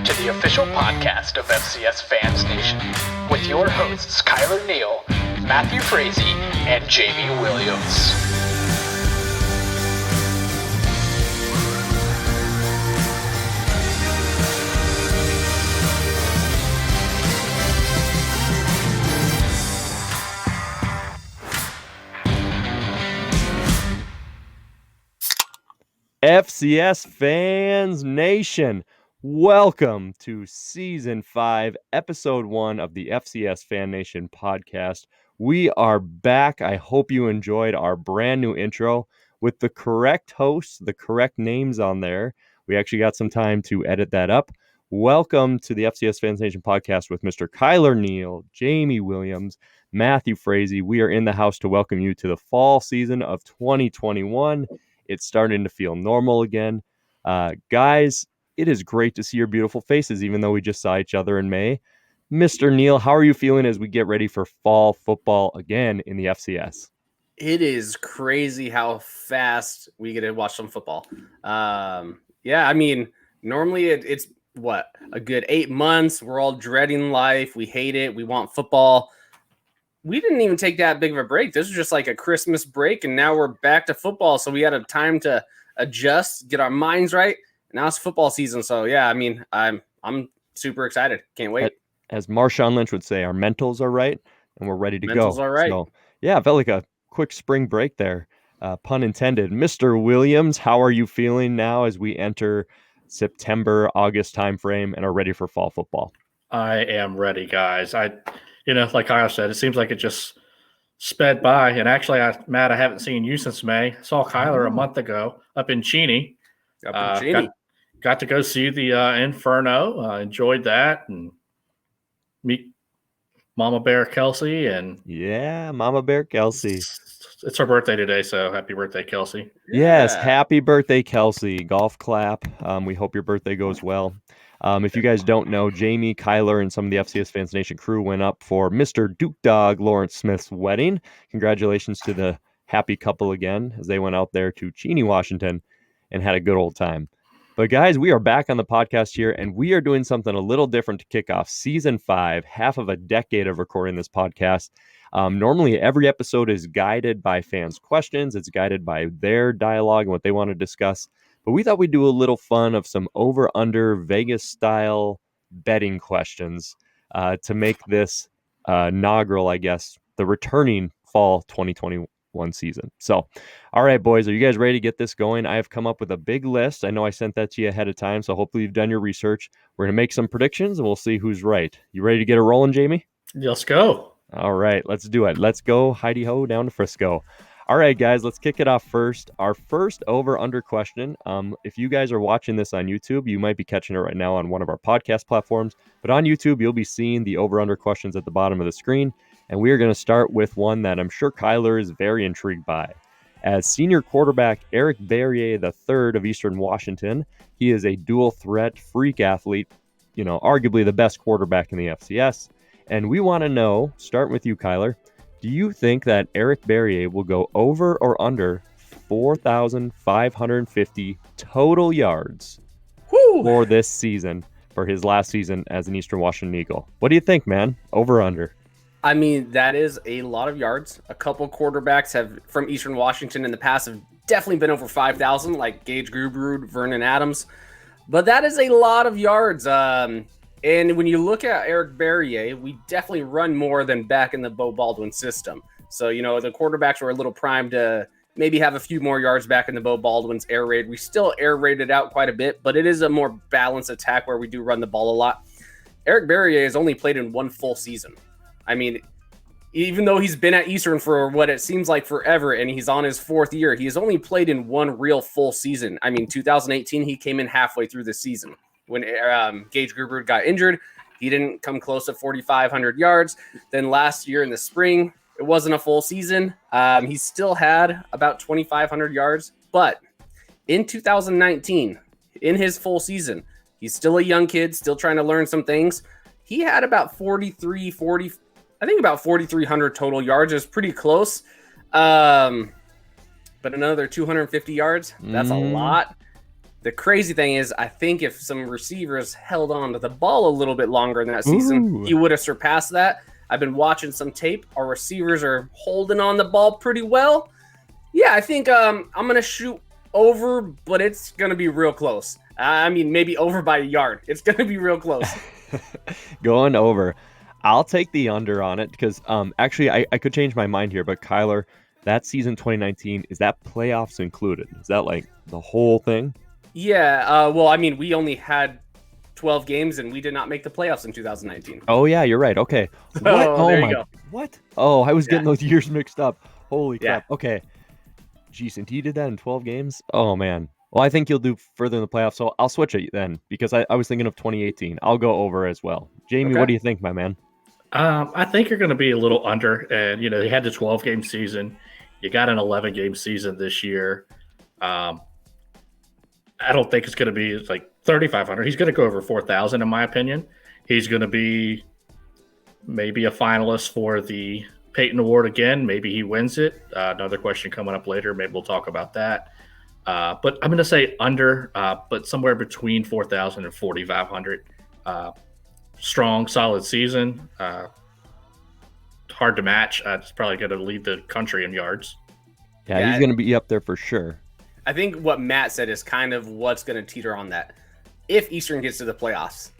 to the official podcast of FCS Fans Nation with your hosts Kylor Neal, Matthew Frazee, and Jamie Williams. FCS Fans Nation, welcome to Season 5, Episode 1 of the FCS Fan Nation Podcast. We are back. I hope you enjoyed our brand new intro with the correct hosts, the correct names on there. We actually got some time to edit that up. Welcome to the FCS Fans Nation Podcast with Mr. Kylor Neal, Jamie Williams, Matthew Frazee. We are in the house to welcome you to the fall season of 2021. It's starting to feel normal again. Guys, it is great to see your beautiful faces, even though we just saw each other in May. Mr. Neal, how are you feeling as we get ready for fall football again in the FCS? It is crazy how fast we get to watch some football. Normally it's what, a good 8 months. We're all dreading life. We hate it. We want football. We didn't even take that big of a break. This was just like a Christmas break, and now we're back to football. So we had a time to adjust, get our minds right. Now it's football season. So yeah, I'm super excited. Can't wait. As Marshawn Lynch would say, our mentals are right, and we're ready to go. Mentals are right. So yeah, it felt like a quick spring break there, pun intended. Mr. Williams, how are you feeling now as we enter September, August timeframe and are ready for fall football? I am ready, guys. Like Kyle said, it seems like it just sped by. And actually, Matt, I haven't seen you since May. I saw Kylor a month ago up in Cheney. Got to go see the Inferno. Enjoyed that and meet Mama Bear Kelsey. And yeah, Mama Bear Kelsey. It's her birthday today, so happy birthday, Kelsey. Yes, happy birthday, Kelsey. Golf clap. We hope your birthday goes well. If you guys don't know, Jamie, Kylor, and some of the FCS Fans Nation crew went up for Mr. Duke Dog Lawrence Smith's wedding. Congratulations to the happy couple again as they went out there to Cheney, Washington, and had a good old time. But guys, we are back on the podcast here, and we are doing something a little different to kick off Season 5, half of a decade of recording this podcast. Normally, every episode is guided by fans' questions. It's guided by their dialogue and what they want to discuss. But we thought we'd do a little fun of some over-under Vegas-style betting questions to make this inaugural, I guess, the returning fall 2021 season. So, all right, boys, are you guys ready to get this going? I have come up with a big list. I know I sent that to you ahead of time, so hopefully you've done your research. We're going to make some predictions, and we'll see who's right. You ready to get it rolling, Jamie? Let's go. All right, let's do it. Let's go Heidi-ho down to Frisco. All right, guys, let's kick it off first. Our first over-under question. If you guys are watching this on YouTube, you might be catching it right now on one of our podcast platforms. But on YouTube, you'll be seeing the over-under questions at the bottom of the screen. And we are going to start with one that I'm sure Kylor is very intrigued by. As senior quarterback Eric Barrier III of Eastern Washington, he is a dual-threat freak athlete, arguably the best quarterback in the FCS. And we want to know, starting with you, Kylor, do you think that Eric Barrier will go over or under 4,550 total yards for this season, for his last season as an Eastern Washington Eagle? What do you think, man? Over or under? That is a lot of yards. A couple quarterbacks from Eastern Washington in the past have definitely been over 5,000, like Gage Grubrud, Vernon Adams. But that is a lot of yards. And when you look at Eric Barrier, we definitely run more than back in the Bo Baldwin system. So, the quarterbacks were a little primed to maybe have a few more yards back in the Bo Baldwin's air raid. We still air raided out quite a bit, but it is a more balanced attack where we do run the ball a lot. Eric Barrier has only played in one full season. Even though he's been at Eastern for what it seems like forever, and he's on his fourth year, he has only played in one real full season. 2018, he came in halfway through the season. When Gage Grubrud got injured, he didn't come close to 4,500 yards. Then last year in the spring, it wasn't a full season. He still had about 2,500 yards. But in 2019, in his full season, he's still a young kid, still trying to learn some things. He had about 4,300 total yards. It was pretty close. But another 250 yards, that's a lot. The crazy thing is, I think if some receivers held on to the ball a little bit longer in that season, he would have surpassed that. I've been watching some tape. Our receivers are holding on the ball pretty well. Yeah, I think I'm going to shoot over, but it's going to be real close. I mean, maybe over by a yard. It's going to be real close. Going over. I'll take the under on it because actually I could change my mind here, but Kylor, that season 2019, is that playoffs included? Is that like the whole thing? Yeah, well, I mean, we only had 12 games and we did not make the playoffs in 2019. Oh, yeah, you're right. Okay. What? Oh, there you go. What? Oh, I was getting those years mixed up. Holy crap. Yeah. Okay. Geez, and he did that in 12 games? Oh, man. Well, I think you'll do further in the playoffs, so I'll switch it then because I was thinking of 2018. I'll go over as well. Jamie, What do you think, my man? I think you're going to be a little under. And, you know, they had the 12-game season. You got an 11-game season this year. I don't think it's going to be like 3,500. He's going to go over 4,000, in my opinion. He's going to be maybe a finalist for the Peyton Award again. Maybe he wins it. Another question coming up later. Maybe we'll talk about that. But I'm going to say under, but somewhere between 4,000 and 4,500. Strong, solid season. Hard to match. It's probably going to lead the country in yards. Yeah, he's going to be up there for sure. I think what Matt said is kind of what's going to teeter on that. If Eastern gets to the playoffs,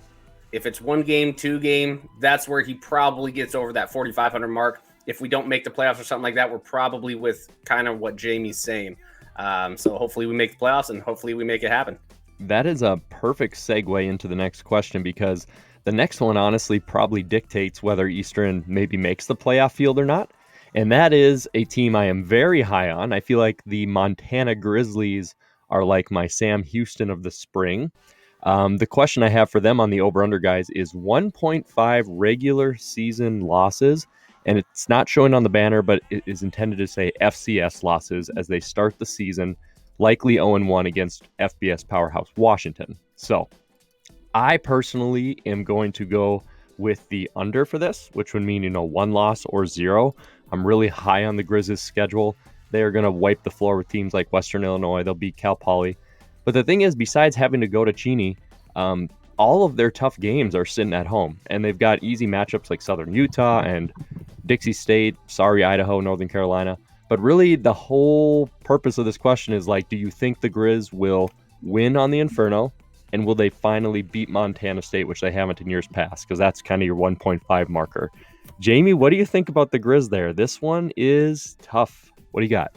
if it's 1 game, 2 game, that's where he probably gets over that 4,500 mark. If we don't make the playoffs or something like that, we're probably with kind of what Jamie's saying. So hopefully we make the playoffs and hopefully we make it happen. That is a perfect segue into the next question because the next one honestly probably dictates whether Eastern maybe makes the playoff field or not. And that is a team I am very high on. I feel like the Montana Grizzlies are like my Sam Houston of the spring. The question I have for them on the over-under, guys, is 1.5 regular season losses. And it's not showing on the banner, but it is intended to say FCS losses as they start the season, likely 0-1 against FBS powerhouse Washington. So I personally am going to go with the under for this, which would mean, 1 loss or 0. I'm really high on the Griz's schedule. They're going to wipe the floor with teams like Western Illinois. They'll beat Cal Poly. But the thing is, besides having to go to Cheney, all of their tough games are sitting at home. And they've got easy matchups like Southern Utah and Dixie State, Idaho, Northern Carolina. But really, the whole purpose of this question is like, do you think the Griz will win on the Inferno? And will they finally beat Montana State, which they haven't in years past? Because that's kind of your 1.5 marker. Jamie, what do you think about the Griz there? This one is tough. What do you got?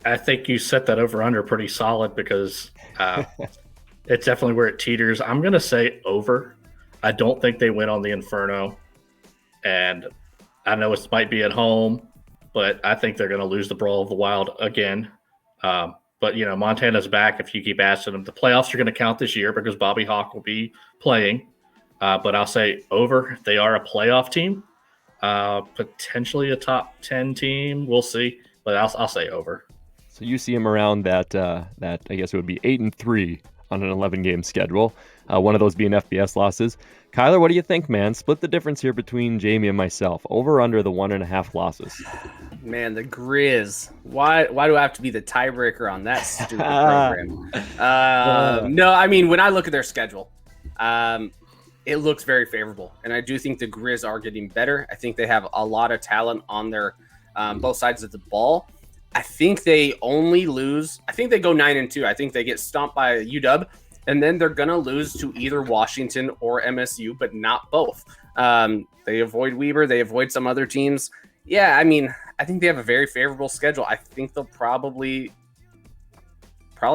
I think you set that over under pretty solid because it's definitely where it teeters. I'm going to say over. I don't think they win on the Inferno. And I know it might be at home, but I think they're going to lose the Brawl of the Wild again. But, Montana's back if you keep asking them. The playoffs are going to count this year because Bobby Hawk will be playing. But I'll say over. They are a playoff team, potentially a top 10 team. We'll see. But I'll say over. So you see them around that I guess it would be 8-3 on an 11-game schedule. One of those being FBS losses. Kylor, what do you think, man? Split the difference here between Jamie and myself. Over or under the 1.5 losses? Man, the Griz. Why do I have to be the tiebreaker on that stupid program? No, I mean, when I look at their schedule, it looks very favorable. And I do think the Griz are getting better. I think they have a lot of talent on their both sides of the ball. I think they only lose. I think they go 9-2. I think they get stomped by UW. And then they're going to lose to either Washington or MSU, but not both. They avoid Weber. They avoid some other teams. Yeah, I mean, I think they have a very favorable schedule. I think they'll probably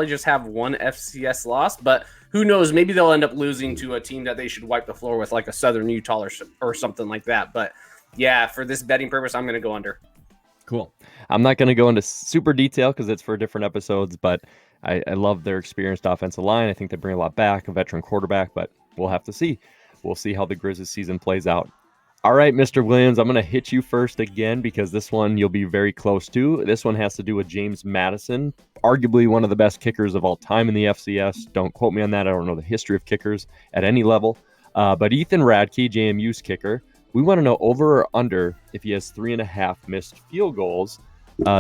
just have one FCS loss, but who knows? Maybe they'll end up losing to a team that they should wipe the floor with, like a Southern Utah or something like that. But yeah, for this betting purpose, I'm going to go under. Cool. I'm not going to go into super detail because it's for different episodes, but I love their experienced offensive line. I think they bring a lot back, a veteran quarterback, but we'll have to see. We'll see how the Grizzlies season plays out. All right, Mr. Williams, I'm going to hit you first again because this one you'll be very close to. This one has to do with James Madison, arguably one of the best kickers of all time in the FCS. Don't quote me on that. I don't know the history of kickers at any level. But Ethan Radke, JMU's kicker, we want to know over or under if he has 3.5 missed field goals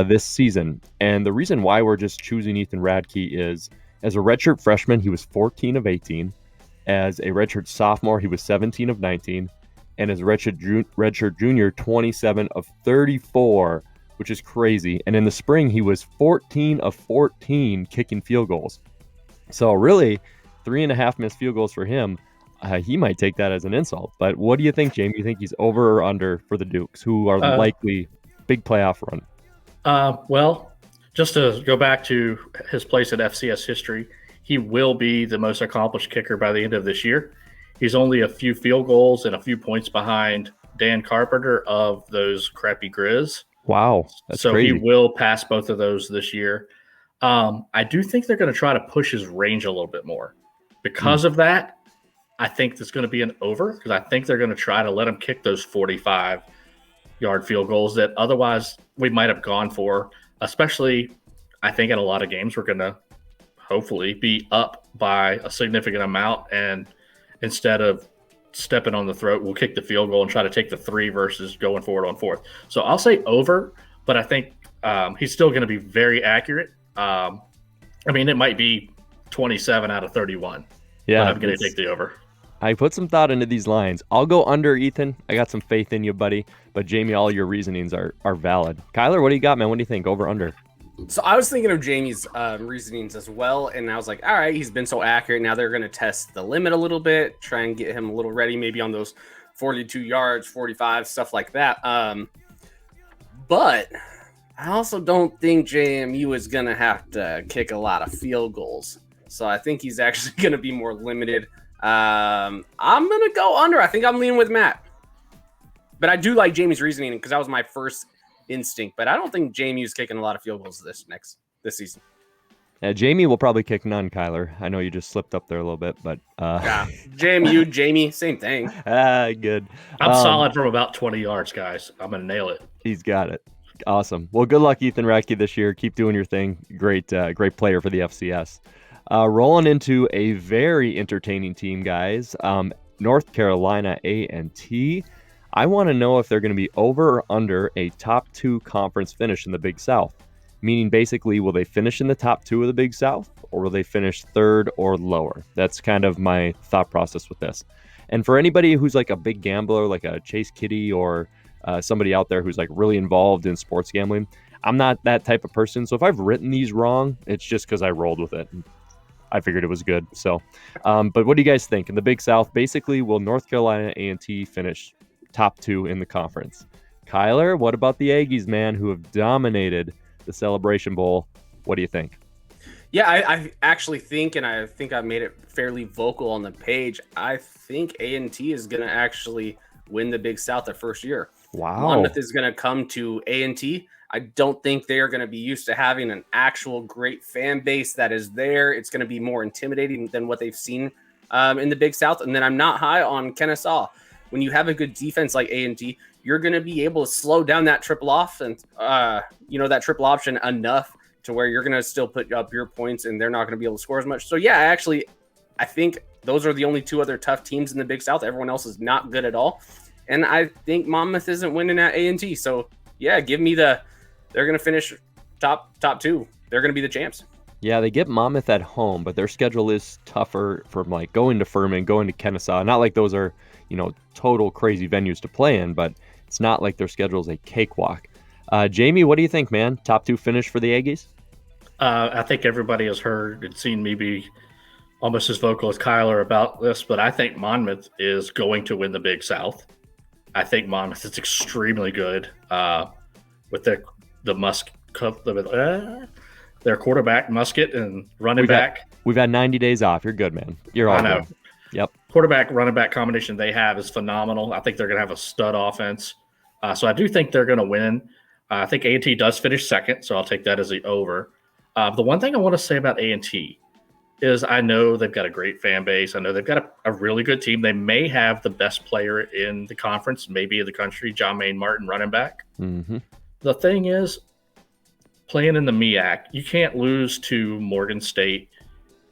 this season. And the reason why we're just choosing Ethan Radke is, As a redshirt freshman, he was 14 of 18. As a redshirt sophomore, he was 17 of 19. And as a redshirt junior, 27 of 34, which is crazy. And in the spring, he was 14 of 14 kicking field goals. So really, 3.5 missed field goals for him. He might take that as an insult. But what do you think, Jamie? You think he's over or under for the Dukes, who are likely big playoff run? Well, just to go back to his place in FCS history, he will be the most accomplished kicker by the end of this year. He's only a few field goals and a few points behind Dan Carpenter of those crappy Griz. Wow, that's crazy. He will pass both of those this year. I do think they're going to try to push his range a little bit more. Because of that, I think it's going to be an over, because I think they're going to try to let him kick those 45-yard field goals that otherwise we might have gone for, especially I think in a lot of games we're going to hopefully be up by a significant amount, and instead of stepping on the throat, we'll kick the field goal and try to take the 3 versus going forward on 4th. So I'll say over, but I think he's still going to be very accurate. I mean, it might be 27 out of 31. Yeah, but I'm going to take the over. I put some thought into these lines. I'll go under, Ethan. I got some faith in you, buddy. But Jamie, all your reasonings are valid. Kylor, what do you got, man? What do you think? Over, under? So I was thinking of Jamie's reasonings as well, and I was like, all right, he's been so accurate. Now they're going to test the limit a little bit, try and get him a little ready, maybe on those 42 yards, 45, stuff like that. But I also don't think JMU is going to have to kick a lot of field goals. So I think he's actually going to be more limited. I'm going to go under. I think I'm leaning with Matt. But I do like Jamie's reasoning because that was my first instinct. But I don't think JMU's kicking a lot of field goals this season. Yeah, Jamie will probably kick none, Kylor. I know you just slipped up there a little bit, but yeah, JMU, Jamie, same thing. Good. I'm solid from about 20 yards, guys. I'm gonna nail it. He's got it. Awesome. Well, good luck, Ethan Radke, this year. Keep doing your thing. Great player for the FCS. Rolling into a very entertaining team, guys. North Carolina A&T. I want to know if they're going to be over or under a top 2 conference finish in the Big South. Meaning, basically, will they finish in the top 2 of the Big South, or will they finish 3rd or lower? That's kind of my thought process with this. And for anybody who's like a big gambler, like a Chase Kitty or somebody out there who's like really involved in sports gambling, I'm not that type of person. So if I've written these wrong, it's just because I rolled with it. I figured it was good. So, but what do you guys think? In the Big South, basically, will North Carolina A&T finish top 2 in the conference? Kylor, what about the Aggies, man, who have dominated the Celebration Bowl? What do you think? Yeah, I actually think, and I think I made it fairly vocal on the page, I think A&T is going to actually win the Big South their first year. Wow. Monmouth is going to come to A&T. I don't think they are going to be used to having an actual great fan base that is there. It's going to be more intimidating than what they've seen in the Big South. And then I'm not high on Kennesaw. When you have a good defense like A&T, you're going to be able to slow down that triple option, that triple option enough to where you're going to still put up your points and they're not going to be able to score as much. So, yeah, I think those are the only 2 other tough teams in the Big South. Everyone else is not good at all. And I think Monmouth isn't winning at A&T. So, yeah, give me they're going to finish top 2. They're going to be the champs. Yeah, they get Monmouth at home, but their schedule is tougher from like going to Furman, going to Kennesaw. Not like those are, total crazy venues to play in, but it's not like their schedule is a cakewalk. Jamie, what do you think, man? Top 2 finish for the Aggies? I think everybody has heard and seen me be almost as vocal as Kylor about this, but I think Monmouth is going to win the Big South. I think Monmouth is extremely good with their quarterback, Musket, and running back. We've had 90 days off. You're good, man. You're all good. Yep. Quarterback, running back combination they have is phenomenal. I think they're going to have a stud offense. So I do think they're going to win. I think A&T does finish second, so I'll take that as the over. The one thing I want to say about A&T is I know they've got a great fan base. I know they've got a really good team. They may have the best player in the conference, maybe in the country, John Maine Martin, running back. Mm-hmm. The thing is, playing in the MEAC, you can't lose to Morgan State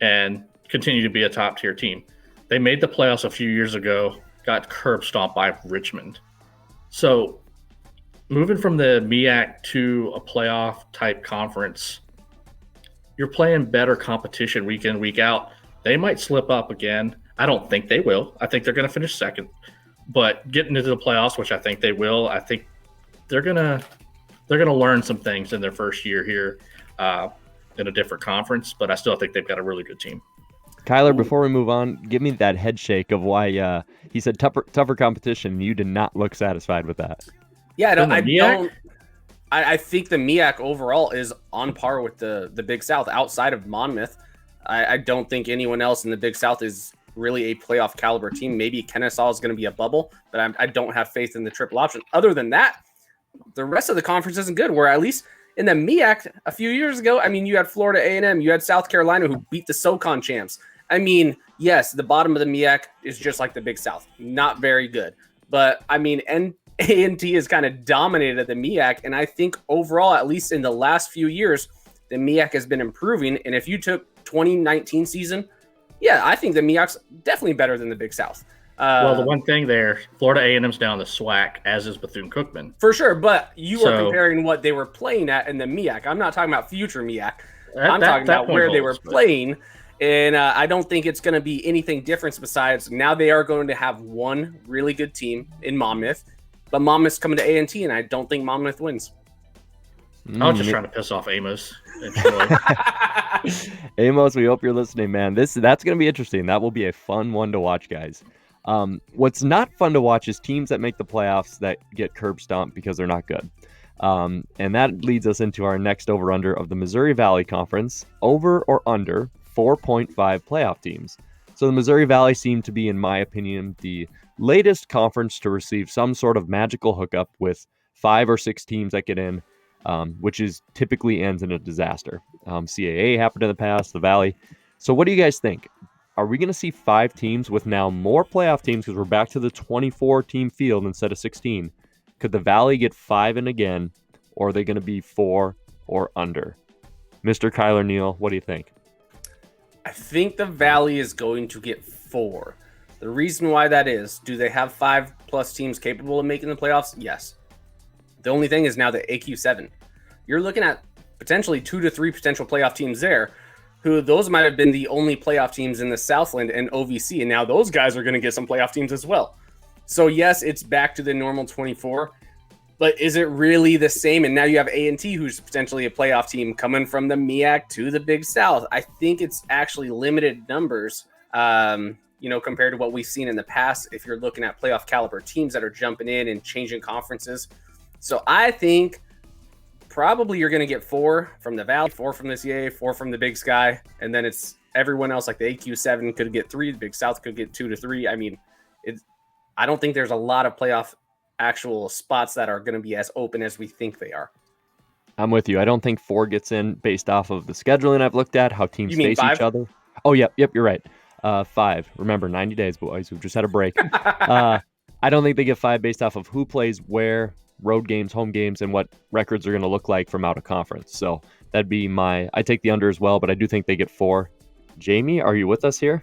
and continue to be a top-tier team. They made the playoffs a few years ago, got curb stomped by Richmond. So moving from the MEAC to a playoff-type conference, you're playing better competition week in, week out. They might slip up again. I don't think they will. I think they're going to finish second. But getting into the playoffs, which I think they will, I think they're gonna learn some things in their first year here in a different conference. But I still think they've got a really good team. Kylor, before we move on, give me that head shake of why he said tougher competition. You did not look satisfied with that. Yeah, I think the MEAC overall is on par with the Big South outside of Monmouth. I don't think anyone else in the Big South is really a playoff caliber team. Maybe Kennesaw is going to be a bubble, but I don't have faith in the triple option. Other than that, the rest of the conference isn't good, where at least in the MEAC a few years ago, I mean, you had Florida A&M, you had South Carolina who beat the SoCon champs. I mean, yes, the bottom of the MEAC is just like the Big South. Not very good. But, I mean, A&T has kind of dominated the MEAC, and I think overall, at least in the last few years, the MEAC has been improving. And if you took 2019 season, yeah, I think the MEAC's definitely better than the Big South. Well, the one thing there, Florida A&M's down the SWAC, as is Bethune-Cookman. For sure, but you are comparing what they were playing at in the MEAC. I'm not talking about future MEAC. I'm talking about where they were playing, and I don't think it's going to be anything different besides now they are going to have one really good team in Monmouth, but Monmouth's coming to A&T, and I don't think Monmouth wins. I was just trying to piss off Amos. Amos, we hope you're listening, man. That's going to be interesting. That will be a fun one to watch, guys. What's not fun to watch is teams that make the playoffs that get curb stomped because they're not good. And that leads us into our next over-under of the Missouri Valley Conference, over or under 4.5 playoff teams. So the Missouri Valley seemed to be, in my opinion, the latest conference to receive some sort of magical hookup with 5 or 6 teams that get in, which is typically ends in a disaster. CAA happened in the past, the Valley. So what do you guys think? Are we going to see 5 teams with now more playoff teams because we're back to the 24-team field instead of 16? Could the Valley get 5 in again, or are they going to be 4 or under? Mr. Kylor Neal, what do you think? I think the Valley is going to get 4. The reason why that is, do they have 5+ teams capable of making the playoffs? Yes. The only thing is now the AQ7. You're looking at potentially 2 to 3 potential playoff teams there, who those might have been the only playoff teams in the Southland and OVC, and now those guys are going to get some playoff teams as well. So yes, it's back to the normal 24, but is it really the same? And now you have A&T, who's potentially a playoff team coming from the MEAC to the Big South. I think it's actually limited numbers, compared to what we've seen in the past. If you're looking at playoff caliber teams that are jumping in and changing conferences. So I think probably you're going to get 4 from the Valley, 4 from the CAA, 4 from the Big Sky, and then it's everyone else, like the AQ7 could get 3, the Big South could get 2 to 3. I mean, I don't think there's a lot of playoff actual spots that are going to be as open as we think they are. I'm with you. I don't think 4 gets in based off of the scheduling I've looked at, how teams face 5? each other. Oh, yep, you're right. 5. Remember, 90 days, boys. We've just had a break. I don't think they get 5 based off of who plays where, road games, home games, and what records are going to look like from out of conference. So that'd be I take the under as well, but I do think they get 4. Jamie, are you with us here?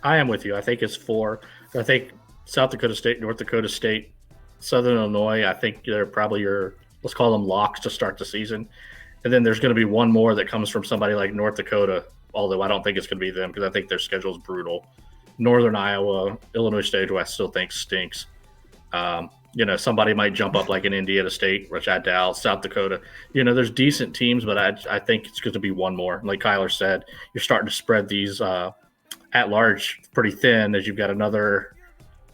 I am with you. I think it's 4. I think South Dakota State, North Dakota State, Southern Illinois, I think they're probably let's call them locks to start the season. And then there's going to be one more that comes from somebody like North Dakota, although I don't think it's going to be them because I think their schedule is brutal. Northern Iowa, Illinois State, who I still think stinks. Somebody might jump up like an Indiana State, which I doubt. South Dakota, there's decent teams, but I think it's going to be one more. Like Kylor said, you're starting to spread these at large pretty thin as you've got another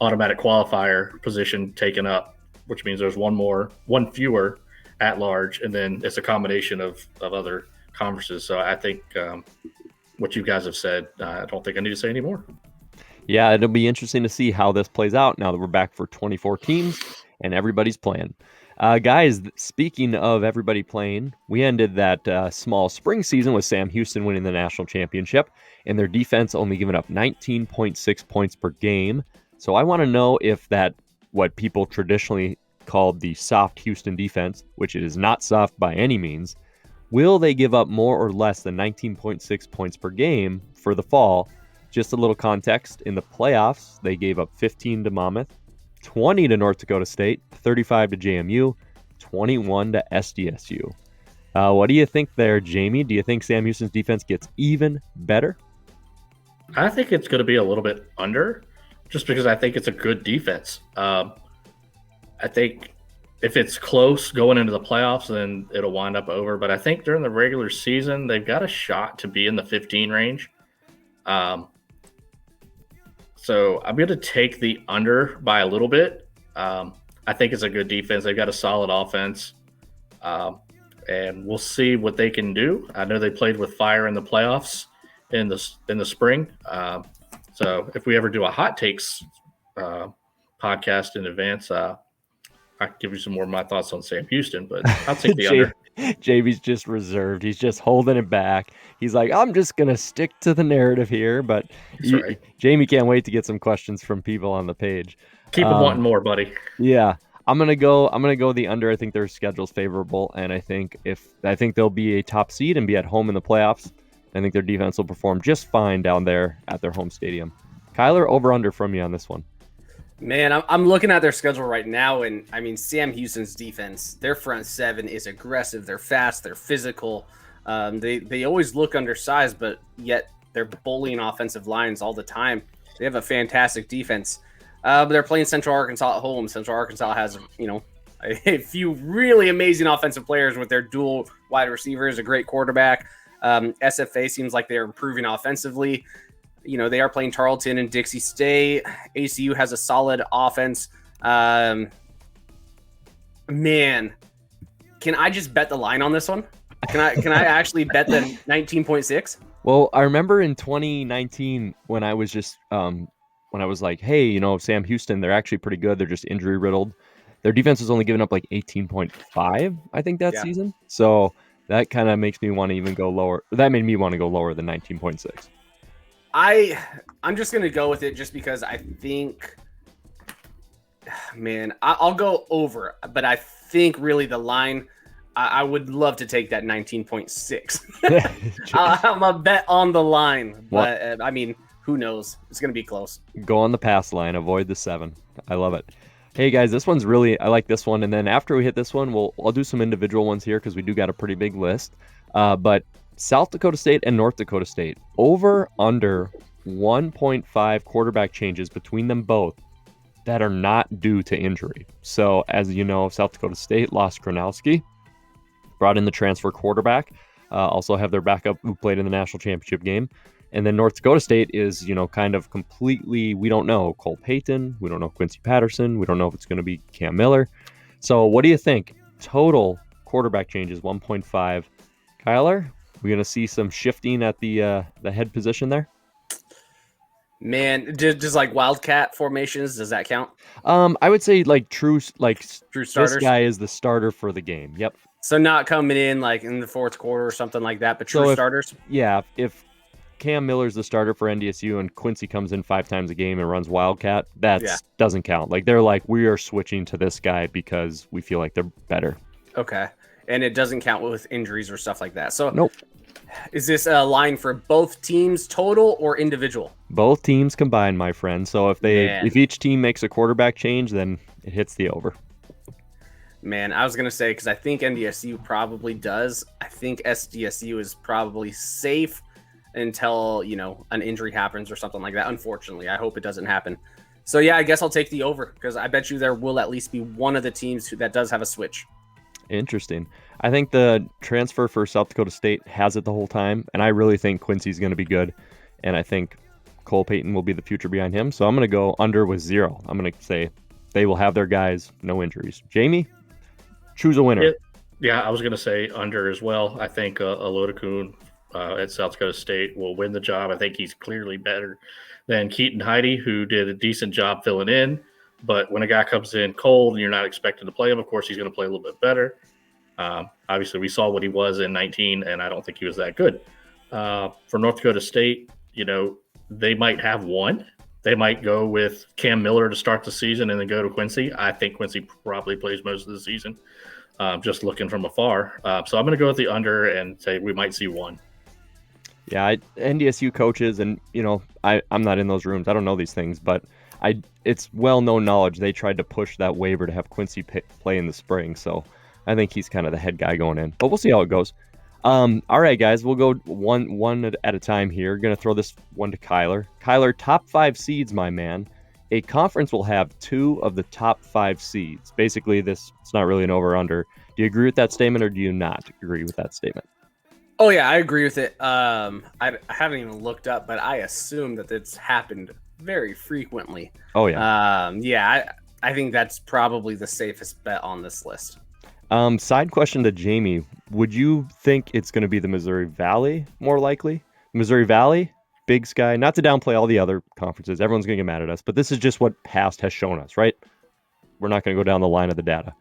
automatic qualifier position taken up, which means there's one fewer at large, and then it's a combination of other conferences. So I think what you guys have said, I don't think I need to say any more. Yeah, it'll be interesting to see how this plays out now that we're back for 24 teams and everybody's playing. Guys, speaking of everybody playing, we ended that small spring season with Sam Houston winning the national championship and their defense only giving up 19.6 points per game. So I want to know if what people traditionally called the soft Houston defense, which it is not soft by any means, will they give up more or less than 19.6 points per game for the fall? Just a little context, in the playoffs, they gave up 15 to Monmouth, 20 to North Dakota State, 35 to JMU, 21 to SDSU. What do you think there, Jamie? Do you think Sam Houston's defense gets even better? I think it's going to be a little bit under, just because I think it's a good defense. I think if it's close going into the playoffs, then it'll wind up over. But I think during the regular season, they've got a shot to be in the 15 range. So I'm going to take the under by a little bit. I think it's a good defense. They've got a solid offense. And we'll see what they can do. I know they played with fire in the playoffs in the spring. So if we ever do a hot takes podcast in advance, I can give you some more of my thoughts on Sam Houston, but I'll take the under. Jamie's just reserved. He's just holding it back. He's like, I'm just going to stick to the narrative here. But right. Jamie can't wait to get some questions from people on the page. Keep them wanting more, buddy. Yeah. I'm gonna go the under. I think their schedule's favorable, and I think they'll be a top seed and be at home in the playoffs. I think their defense will perform just fine down there at their home stadium. Kylor, over under from you on this one. Man, I'm looking at their schedule right now, and I mean, Sam Houston's defense, their front seven is aggressive. They're fast. They're physical. They always look undersized, but yet they're bullying offensive lines all the time. They have a fantastic defense. But they're playing Central Arkansas at home. Central Arkansas has, a few really amazing offensive players with their dual wide receivers, a great quarterback. SFA seems like they're improving offensively. They are playing Tarleton and Dixie State. ACU has a solid offense. Man, can I just bet the line on this one? Can I actually bet the 19.6? Well, I remember in 2019 when I was just when I was like, hey, Sam Houston, they're actually pretty good. They're just injury riddled. Their defense was only giving up like 18.5, I think, that season. So that kind of makes me want to even go lower. That made me want to go lower than 19.6. I'm just going to go with it just because I think, man, I'll go over. But I think really the line, I would love to take that 19.6. I'm a bet on the line. But, I mean, who knows? It's going to be close. Go on the pass line. Avoid the 7. I love it. Hey, guys, I like this one. And then after we hit this one, I'll do some individual ones here because we do got a pretty big list. But South Dakota State and North Dakota State, over under 1.5 quarterback changes between them both that are not due to injury. So, as you know, South Dakota State lost Kronowski, brought in the transfer quarterback, also have their backup who played in the national championship game. And then North Dakota State is, kind of completely, we don't know Cole Payton, we don't know Quincy Patterson, we don't know if it's going to be Cam Miller. So what do you think? Total quarterback changes, 1.5. Kylor, we're going to see some shifting at the head position there? Man, just like wildcat formations, does that count? I would say true starters. This guy is the starter for the game. Yep. So not coming in like in the fourth quarter or something like that, but true starters? Yeah, if Cam Miller's the starter for NDSU and Quincy comes in 5 times a game and runs wildcat, that doesn't count. They're like, we are switching to this guy because we feel like they're better. Okay. And it doesn't count with injuries or stuff like that. So nope. Is this a line for both teams total or individual? Both teams combined, my friend. So if each team makes a quarterback change, then it hits the over. Man, I was going to say, because I think NDSU probably does. I think SDSU is probably safe until, an injury happens or something like that. Unfortunately, I hope it doesn't happen. So, yeah, I guess I'll take the over because I bet you there will at least be one of the teams that does have a switch. Interesting. I think the transfer for South Dakota State has it the whole time, and I really think Quincy's going to be good, and I think Cole Payton will be the future behind him. So I'm going to go under with 0. I'm going to say they will have their guys, no injuries. Jamie, choose a winner. Yeah, I was going to say under as well. I think Alodakun at South Dakota State will win the job. I think he's clearly better than Keaton Heide, who did a decent job filling in. But when a guy comes in cold and you're not expecting to play him, of course, he's going to play a little bit better. Obviously, we saw what he was in 19, and I don't think he was that good. For North Dakota State, they might have one. They might go with Cam Miller to start the season and then go to Quincy. I think Quincy probably plays most of the season, just looking from afar. So I'm going to go with the under and say we might see one. Yeah, NDSU coaches, and, I'm not in those rooms. I don't know these things, but it's well-known knowledge they tried to push that waiver to have Quincy play in the spring. So I think he's kind of the head guy going in, but we'll see how it goes. All right, guys, we'll go one at a time here. Going to throw this one to Kylor. Kylor, top 5 seeds, my man. A conference will have 2 of the top 5 seeds. Basically, it's not really an over-under. Do you agree with that statement, or do you not agree with that statement? Oh, yeah, I agree with it. I haven't even looked up, but I assume that it's happened very frequently. Oh, yeah. I think that's probably the safest bet on this list. Side question to Jamie. Would you think it's going to be the Missouri Valley more likely? Missouri Valley, Big Sky, not to downplay all the other conferences. Everyone's going to get mad at us, but this is just what past has shown us, right? We're not going to go down the line of the data.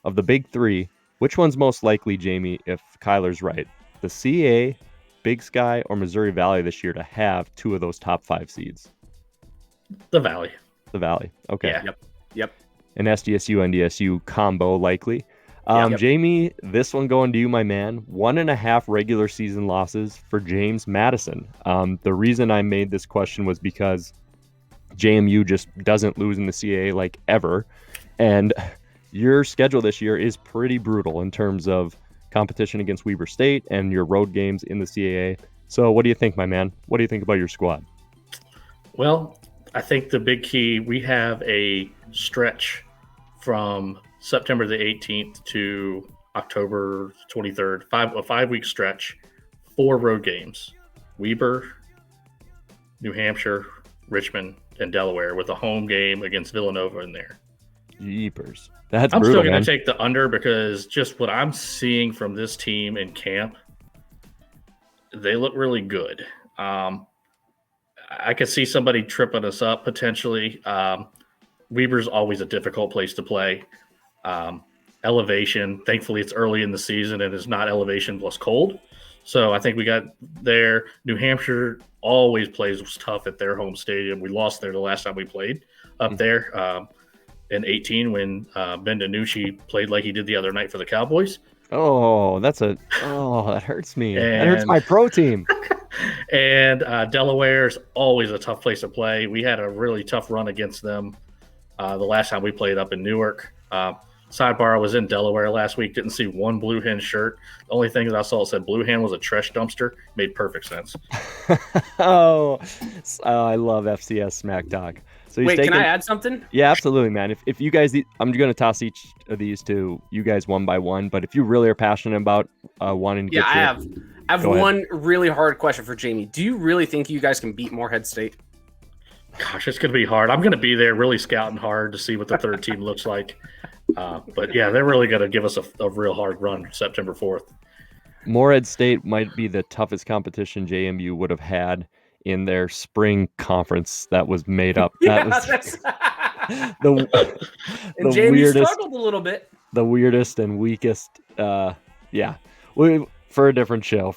Of the big 3, which one's most likely, Jamie, if Kyler's right? The CA, Big Sky, or Missouri Valley this year to have 2 of those top 5 seeds? The Valley. The Valley. Okay. Yeah. Yep. An SDSU, NDSU combo likely. Yep. Jamie, this one going to you, my man. 1.5 regular season losses for James Madison. The reason I made this question was because JMU just doesn't lose in the CAA like ever. And your schedule this year is pretty brutal in terms of competition against Weber State and your road games in the CAA. So what do you think, my man? What do you think about your squad? Well, I think the big key, we have a stretch from September the 18th to October 23rd, a 5-week stretch, 4 road games: Weber, New Hampshire, Richmond, and Delaware, with a home game against Villanova in there. Jeepers. That's I'm brutal, still going man. to take the under, because just what I'm seeing from this team in camp, they look really good. I could see somebody tripping us up potentially. Weber's always a difficult place to play. Elevation, thankfully it's early in the season and it's not elevation plus cold. So I think we got there. New Hampshire always plays tough at their home stadium. We lost there the last time we played up there in 18 when Ben DiNucci played like he did the other night for the Cowboys. Oh, that hurts me. That hurts my pro team. And Delaware's always a tough place to play. We had a really tough run against them the last time we played up in Newark. Sidebar, I was in Delaware last week, didn't see one Blue Hen shirt. The only thing that I saw said Blue Hen was a trash dumpster. Made perfect sense. I love FCS Smack Talk. So Wait, can I add something? Yeah, absolutely, man. If you guys, I'm going to toss each of these to you guys one by one, but if you really are passionate about wanting to get I have one really hard question for Jamie. Do you really think you guys can beat Morehead State? Gosh, it's going to be hard. I'm going to be there really scouting hard to see what the third team looks like. But yeah, they're really going to give us a real hard run September 4th. Morehead State might be the toughest competition JMU would have had in their spring conference that was made up. That was the JMU weirdest, struggled a little bit. The weirdest and weakest. For a different show.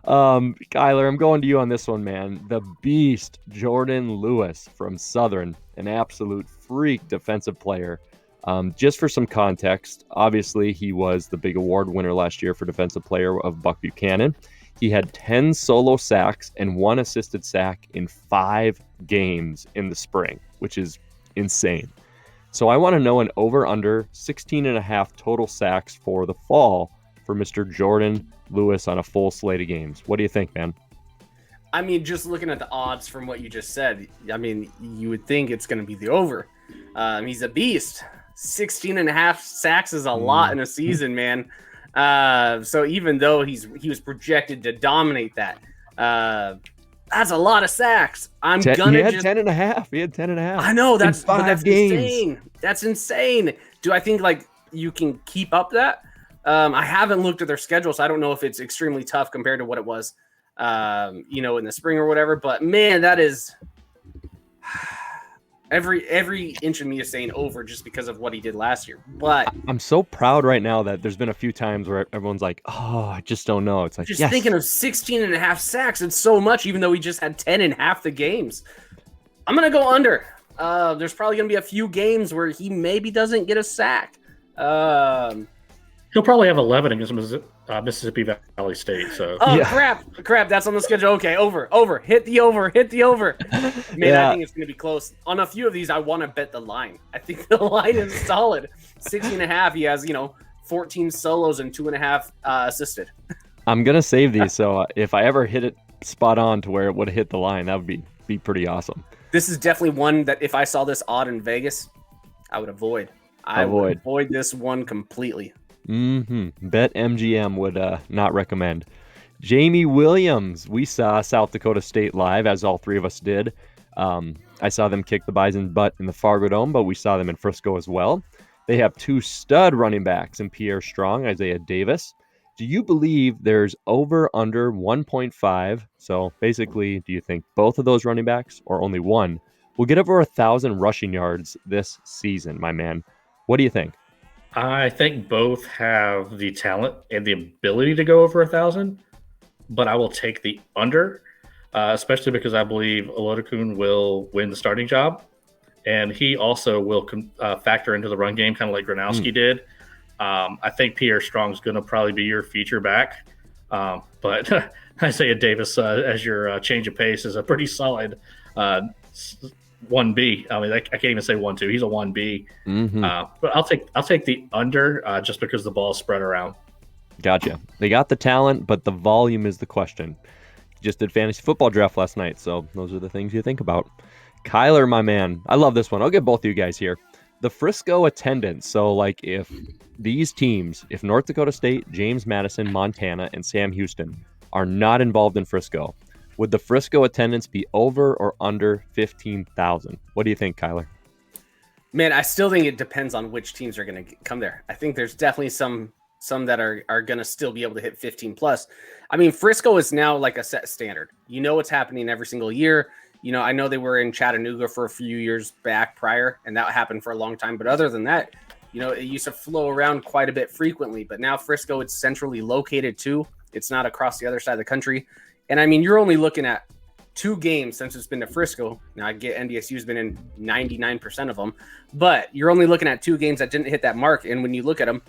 Kylor, I'm going to you on this one, man. The beast, Jordan Lewis from Southern, an absolute freak defensive player. Just for some context, obviously he was the big award winner last year for Defensive Player of Buck Buchanan. He had 10 solo sacks and 1 assisted sack in 5 games in the spring, which is insane. So I want to know an over-under 16.5 total sacks for the fall for Mr. Jordan Lewis on a full slate of games. What do you think, man? I mean, just looking at the odds from what you just said, I mean, you would think it's going to be the over. He's a beast. 16.5 sacks is a lot in a season, man. So even though he was projected to dominate that, that's a lot of sacks. He had 10.5. He had 10.5. I know that's in 5 games. Insane. That's insane. Do I think like you can keep up that? I haven't looked at their schedule, so I don't know if it's extremely tough compared to what it was, in the spring or whatever. But man, that is every inch of me is saying over just because of what he did last year. But I'm so proud right now that there's been a few times where everyone's like, "Oh, I just don't know." It's like just thinking of 16.5 sacks. It's so much, even though he just had 10 in half the games. I'm gonna go under. There's probably gonna be a few games where he maybe doesn't get a sack. He'll probably have 11 against Mississippi Valley State. So crap, that's on the schedule. Okay, over, hit the over. Man, I think it's going to be close. On a few of these, I want to bet the line. I think the line is solid. 60.5. He has 14 solos and 2.5 assisted. I'm gonna save these, so if I ever hit it spot on to where it would have hit the line, that would be pretty awesome. This is definitely one that if I saw this odd in Vegas, I would avoid. I would avoid this one completely. Bet MGM would not recommend. Jamie Williams, we saw South Dakota State live, as all three of us did. I saw them kick the Bison's butt in the Fargo Dome, but we saw them in Frisco as well. They have two stud running backs in Pierre Strong, Isaiah Davis. Do you believe there's over under 1.5? So basically, do you think both of those running backs, or only one, will get over 1,000 rushing yards this season, my man? What do you think? I think both have the talent and the ability to go over 1,000, but I will take the under, especially because I believe Olodokun will win the starting job, and he also will factor into the run game, kind of like Gronowski did. I think Pierre Strong's going to probably be your feature back, but Isaiah Davis as your change of pace is a pretty solid 1B. I mean, I can't even say 1-2. He's a 1B. But I'll take the under just because the ball's spread around. Gotcha. They got the talent, but the volume is the question. Just did fantasy football draft last night, so those are the things you think about. Kylor, my man. I love this one. I'll get both of you guys here. The Frisco attendance. So, like, if these teams, if North Dakota State, James Madison, Montana, and Sam Houston are not involved in Frisco, would the Frisco attendance be over or under 15,000? What do you think, Kylor? Man, I still think it depends on which teams are going to come there. I think there's definitely some that are going to still be able to hit 15 plus. I mean, Frisco is now like a set standard. You know what's happening every single year. I know they were in Chattanooga for a few years back prior, and that happened for a long time. But other than that, it used to flow around quite a bit frequently. But now Frisco, it's centrally located too. It's not across the other side of the country. And I mean, you're only looking at 2 games since it's been to Frisco. Now I get NDSU's been in 99% of them, but you're only looking at 2 games that didn't hit that mark. And when you look at them,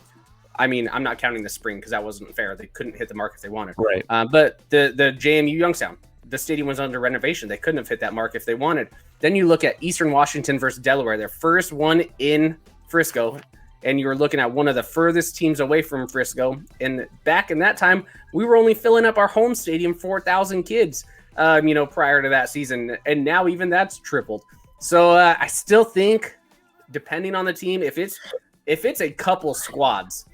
I mean, I'm not counting the spring because that wasn't fair. They couldn't hit the mark if they wanted. Right. But the JMU Youngstown, the stadium was under renovation. They couldn't have hit that mark if they wanted. Then you look at Eastern Washington versus Delaware, their first one in Frisco, and you're looking at one of the furthest teams away from Frisco. And back in that time, we were only filling up our home stadium 4,000 kids, prior to that season. And now even that's tripled. So I still think, depending on the team, if it's a couple squads,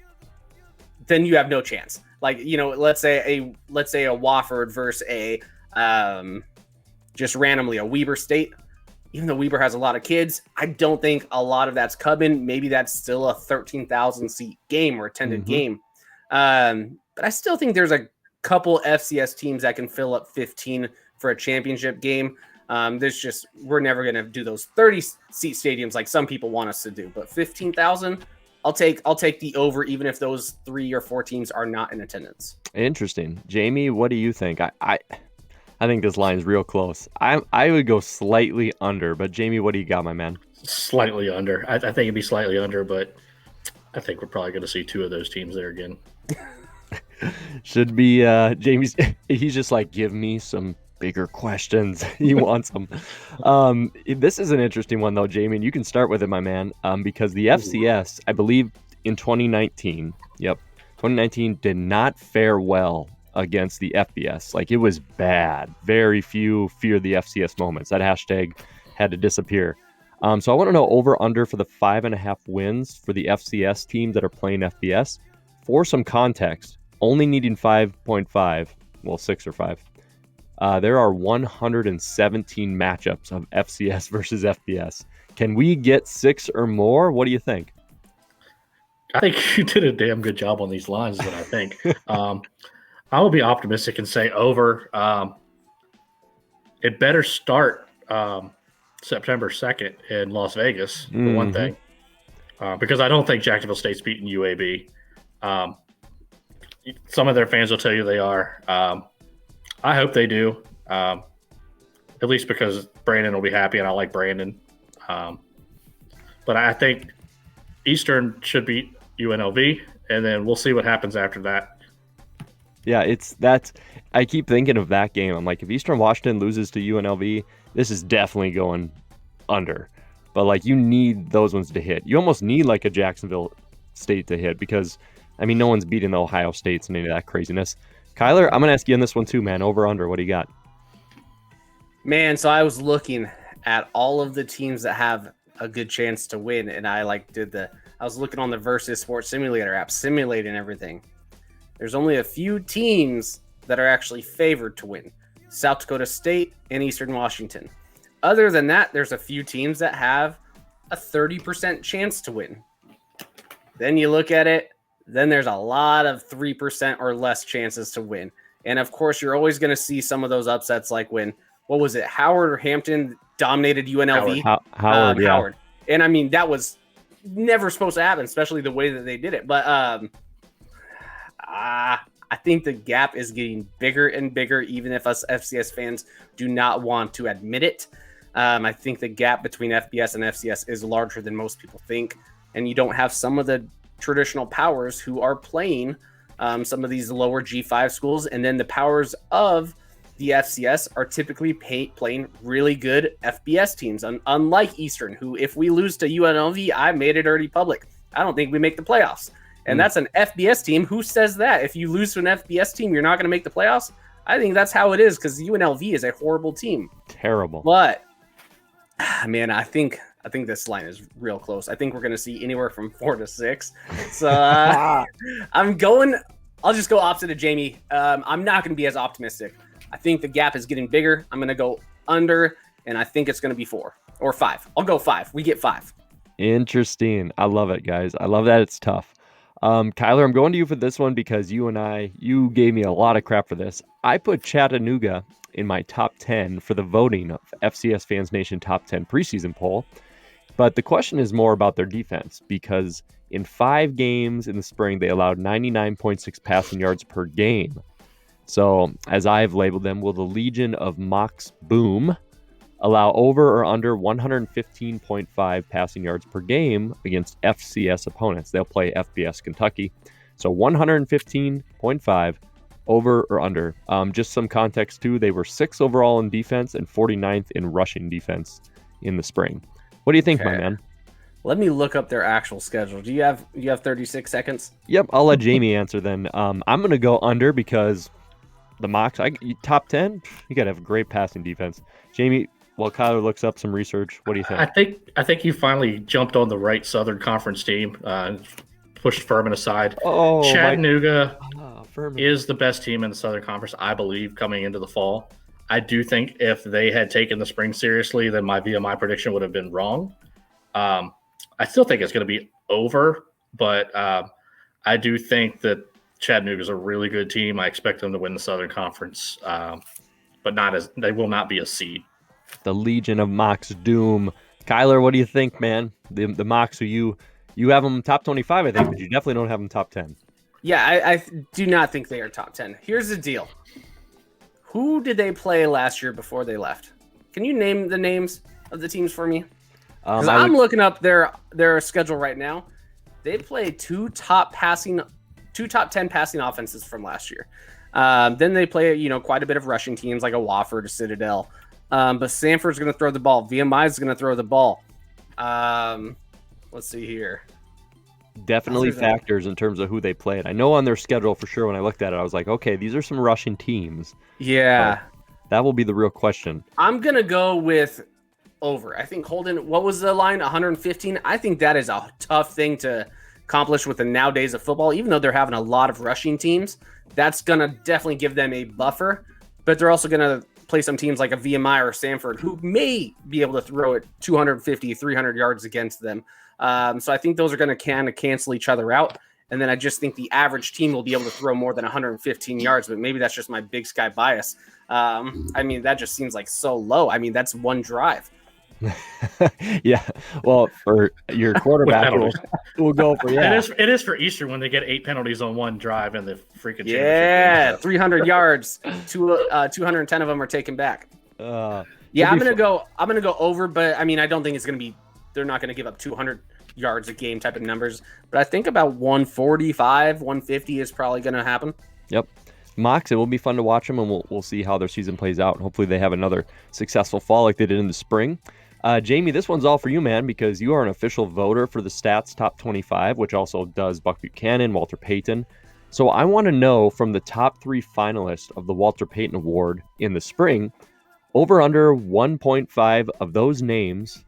then you have no chance. Like, let's say a Wofford versus a just randomly a Weber State. Even though Weber has a lot of kids, I don't think a lot of that's coming. Maybe that's still a 13,000 seat game or attended game. But I still think there's a couple FCS teams that can fill up 15 for a championship game. We're never going to do those 30 seat stadiums like some people want us to do, but 15,000, I'll take the over, even if those 3 or 4 teams are not in attendance. Interesting. Jamie, what do you think? I think this line is real close. I would go slightly under, but Jamie, what do you got, my man? Slightly under. I think it'd be slightly under, but I think we're probably going to see 2 of those teams there again. Should be Jamie's. He's just like, give me some bigger questions. He wants them. This is an interesting one, though, Jamie, and you can start with it, my man, because the FCS, I believe, in 2019, 2019 did not fare well against the FBS. Like, it was bad. Very few fear the FCS moments. That hashtag had to disappear. So I want to know over under for the 5.5 wins for the FCS teams that are playing FBS. For some context, only needing 5.5, well, 6 or 5. There are 117 matchups of FCS versus FBS. Can we get 6 or more? What do you think? I think you did a damn good job on these lines, is what I think. I will be optimistic and say over. It better start September 2nd in Las Vegas, for one thing, because I don't think Jacksonville State's beating UAB. Some of their fans will tell you they are. I hope they do, at least because Brandon will be happy, and I like Brandon. But I think Eastern should beat UNLV, and then we'll see what happens after that. Yeah, I keep thinking of that game. I'm like, if Eastern Washington loses to UNLV, this is definitely going under. But like, you need those ones to hit. You almost need like a Jacksonville State to hit because, I mean, no one's beating the Ohio States and any of that craziness. Kylor, I'm gonna ask you in this one too, man. Over under, what do you got? Man, so I was looking at all of the teams that have a good chance to win, and I was looking on the Versus Sports Simulator app, simulating everything. There's only a few teams that are actually favored to win: South Dakota State and Eastern Washington. Other than that, there's a few teams that have a 30% chance to win. Then you look at it, then there's a lot of 3% or less chances to win. And of course, you're always going to see some of those upsets, like when, what was it, Howard or Hampton dominated UNLV? Howard, yeah. Howard. And I mean, that was never supposed to happen, especially the way that they did it. But I think the gap is getting bigger and bigger, even if us FCS fans do not want to admit it. I think the gap between FBS and FCS is larger than most people think. And you don't have some of the traditional powers who are playing some of these lower G5 schools. And then the powers of the FCS are typically playing really good FBS teams, unlike Eastern, who, if we lose to UNLV, I made it already public, I don't think we make the playoffs. And that's an FBS team. Who says that? If you lose to an FBS team, you're not going to make the playoffs? I think that's how it is, because UNLV is a horrible team. Terrible. But, man, I think this line is real close. I think we're going to see anywhere from 4 to 6. So I'll just go opposite of Jamie. I'm not going to be as optimistic. I think the gap is getting bigger. I'm going to go under, and I think it's going to be 4 or 5. I'll go 5. We get 5. Interesting. I love it, guys. I love that it's tough. Kylor, I'm going to you for this one because you gave me a lot of crap for this. I put Chattanooga in my top 10 for the voting of FCS Fans Nation top 10 preseason poll. But the question is more about their defense, because in 5 games in the spring, they allowed 99.6 passing yards per game. So, as I've labeled them, will the Legion of Mox Boom allow over or under 115.5 passing yards per game against FCS opponents? They'll play FBS Kentucky. So 115.5 over or under. Just some context too, they were 6th overall in defense and 49th in rushing defense in the spring. What do you think, my man? Let me look up their actual schedule. Do you have 36 seconds? Yep, I'll let Jamie answer then. I'm going to go under because the Mox, top 10, you got to have a great passing defense. Jamie, while Kylor looks up some research, what do you think? I think you finally jumped on the right Southern Conference team, pushed Furman aside. Chattanooga is the best team in the Southern Conference, I believe, coming into the fall. I do think if they had taken the spring seriously, then my VMI prediction would have been wrong. I still think it's going to be over, but I do think that Chattanooga is a really good team. I expect them to win the Southern Conference, but they will not be a seed. The Legion of Mox Doom. Kylor, what do you think, man? The Mox, who you have them top 25, I think, but you definitely don't have them top 10. Yeah, I do not think they are top 10. Here's the deal. Who did they play last year before they left? Can you name the names of the teams for me? Because I'm looking up their schedule right now. They played two top 10 passing offenses from last year. Then they play, quite a bit of rushing teams like a Wofford, a Citadel. But Sanford's going to throw the ball. VMI is going to throw the ball. Let's see here. Definitely factors in terms of who they played. I know on their schedule for sure when I looked at it, I was like, okay, these are some rushing teams. Yeah. But that will be the real question. I'm going to go with over. I think Holden, what was the line? 115? I think that is a tough thing to accomplish with the nowadays of football. Even though they're having a lot of rushing teams, that's going to definitely give them a buffer. But they're also going to play some teams like a VMI or Sanford who may be able to throw it 250, 300 yards against them. So I think those are going to kind of cancel each other out. And then I just think the average team will be able to throw more than 115 yards, but maybe that's just my big sky bias. That just seems like so low. That's one drive. Yeah. Well, for your quarterback, we'll go for, yeah. It is for Eastern when they get 8 penalties on one drive in the freaking championship. Yeah, 300 yards. 210 of them are taken back. I'm gonna go over, but I don't think it's gonna be. They're not gonna give up 200 yards a game type of numbers, but I think about 145, 150 is probably going to happen. Yep. Mox, it will be fun to watch them, and we'll see how their season plays out. Hopefully they have another successful fall like they did in the spring. Jamie, this one's all for you, man, because you are an official voter for the Stats Top 25, which also does Buck Buchanan, Walter Payton. So I want to know from the top 3 finalists of the Walter Payton Award in the spring, over under 1.5 of those names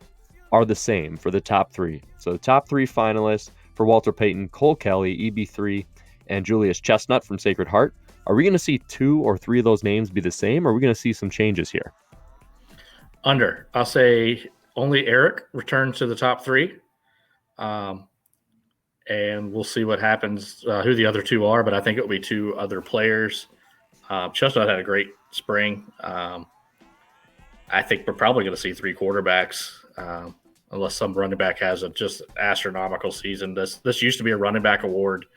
are the same for the top 3. So the top 3 finalists for Walter Payton: Cole Kelly, EB3, and Julius Chestnut from Sacred Heart. Are we going to see 2 or 3 of those names be the same, or are we going to see some changes here? Under. I'll say only Eric returns to the top 3. And we'll see what happens, who the other 2 are, but I think it'll be 2 other players. Chestnut had a great spring. I think we're probably going to see 3 quarterbacks, unless some running back has a just astronomical season. This used to be a running back award.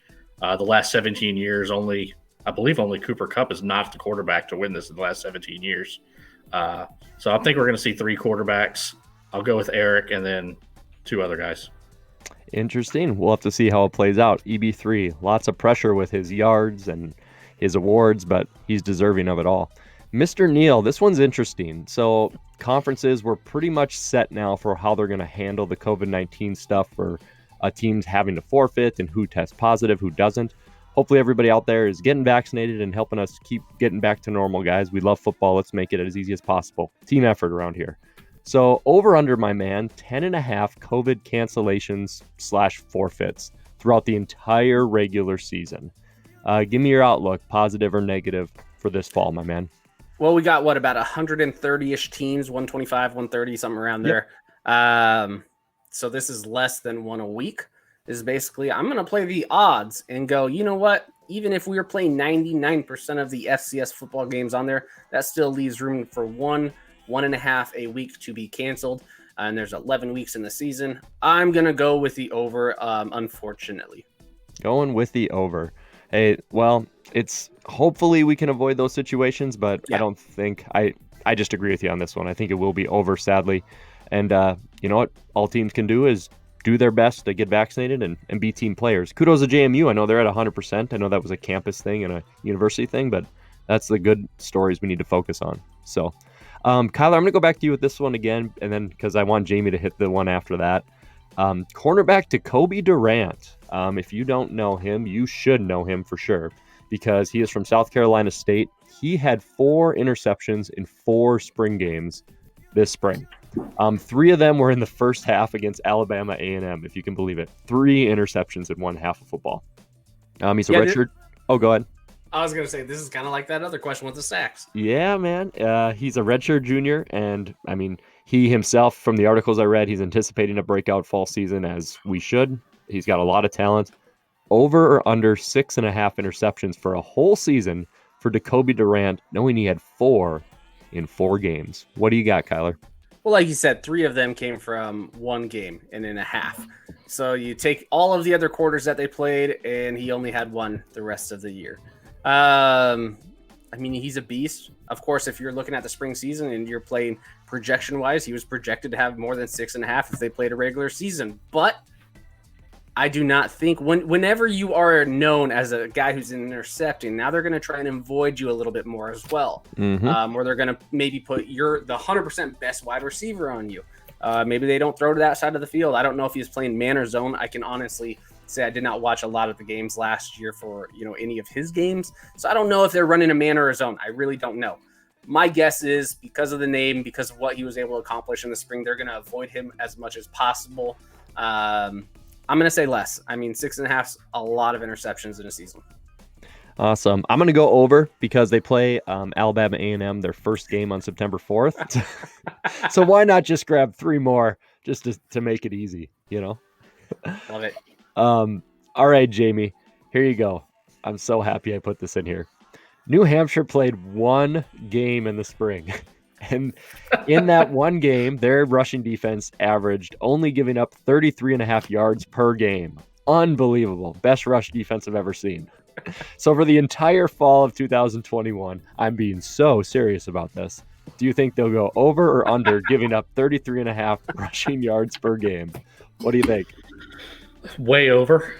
The last 17 years, I believe only Cooper Kupp is not the quarterback to win this in the last 17 years. So I think we're going to see 3 quarterbacks. I'll go with Eric and then 2 other guys. Interesting. We'll have to see how it plays out. EB3, lots of pressure with his yards and his awards, but he's deserving of it all. Mr. Neal, this one's interesting. So conferences were pretty much set now for how they're going to handle the COVID-19 stuff for teams having to forfeit and who tests positive, who doesn't. Hopefully everybody out there is getting vaccinated and helping us keep getting back to normal, guys. We love football. Let's make it as easy as possible. Team effort around here. So over under, my man, 10.5 COVID cancellations / forfeits throughout the entire regular season. Give me your outlook, positive or negative, for this fall, my man. Well, we got about 130-ish teams, 125, 130, something around there. So this is less than 1 a week. This is basically, I'm going to play the odds and go, you know what? Even if we were playing 99% of the FCS football games on there, that still leaves room for 1.5 a week to be canceled. And there's 11 weeks in the season. I'm going to go with the over, unfortunately. Going with the over. Hey, well, it's hopefully we can avoid those situations, but yeah. I don't think I just agree with you on this one. I think it will be over, sadly. And you know what all teams can do is do their best to get vaccinated and be team players. Kudos to JMU. I know they're at 100%. I know that was a campus thing and a university thing, but that's the good stories we need to focus on. So, Kylor, I'm going to go back to you with this one again, and then because I want Jamie to hit the one after that. Cornerback Jacoby Durant. If you don't know him, you should know him for sure, because he is from South Carolina State. He had 4 interceptions in 4 spring games this spring. 3 of them were in the first half against Alabama A&M, if you can believe it. 3 interceptions in one half of football. He's a redshirt. Oh, go ahead. I was going to say, this is kind of like that other question with the sacks. Yeah, man. He's a redshirt junior, and, I mean, he himself, from the articles I read, he's anticipating a breakout fall season, as we should. He's got a lot of talent. Over or under 6.5 interceptions for a whole season for Jacoby Durant, knowing he had 4 in 4 games. What do you got, Kylor? Well, like you said, 3 of them came from 1 game and in a half. So you take all of the other quarters that they played, and he only had 1 the rest of the year. I mean, he's a beast. Of course, if you're looking at the spring season and you're playing projection-wise, he was projected to have more than 6.5 if they played a regular season. But I do not think whenever you are known as a guy who's intercepting, now they're going to try and avoid you a little bit more as well. Or they're going to maybe put the 100% best wide receiver on you. Maybe they don't throw to that side of the field. I don't know if he's playing man or zone. I can honestly say I did not watch a lot of the games last year for any of his games. So I don't know if they're running a man or a zone. I really don't know. My guess is because of the name, because of what he was able to accomplish in the spring, they're going to avoid him as much as possible. I'm going to say less. I mean, 6.5's a lot of interceptions in a season. Awesome. I'm going to go over because they play Alabama A&M their first game on September 4th. So why not just grab 3 more just to make it easy, Love it. All right, Jamie, here you go. I'm so happy I put this in here. New Hampshire played 1 game in the spring. And in that 1 game, their rushing defense averaged only giving up 33.5 yards per game. Unbelievable. Best rush defense I've ever seen. So for the entire fall of 2021, I'm being so serious about this. Do you think they'll go over or under giving up 33.5 rushing yards per game? What do you think? Way over.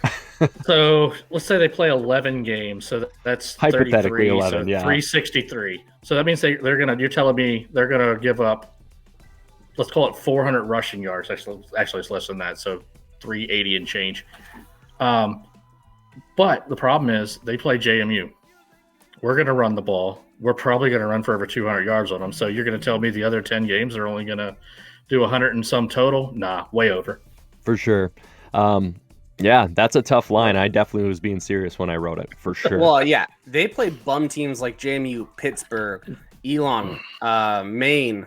So let's say they play 11 games. So that's Hypothetically 33, 11, so yeah. 363. So that means they're going to, you're telling me they're going to give up, let's call it 400 rushing yards. Actually, it's less than that. So 380 and change. But the problem is they play JMU. We're going to run the ball. We're probably going to run for over 200 yards on them. So you're going to tell me the other 10 games are only going to do 100 and some total? Nah, way over. For sure. Yeah, that's a tough line. I definitely was being serious when I wrote it, for sure. Well, yeah, they play bum teams like JMU, Pittsburgh, Elon, Maine.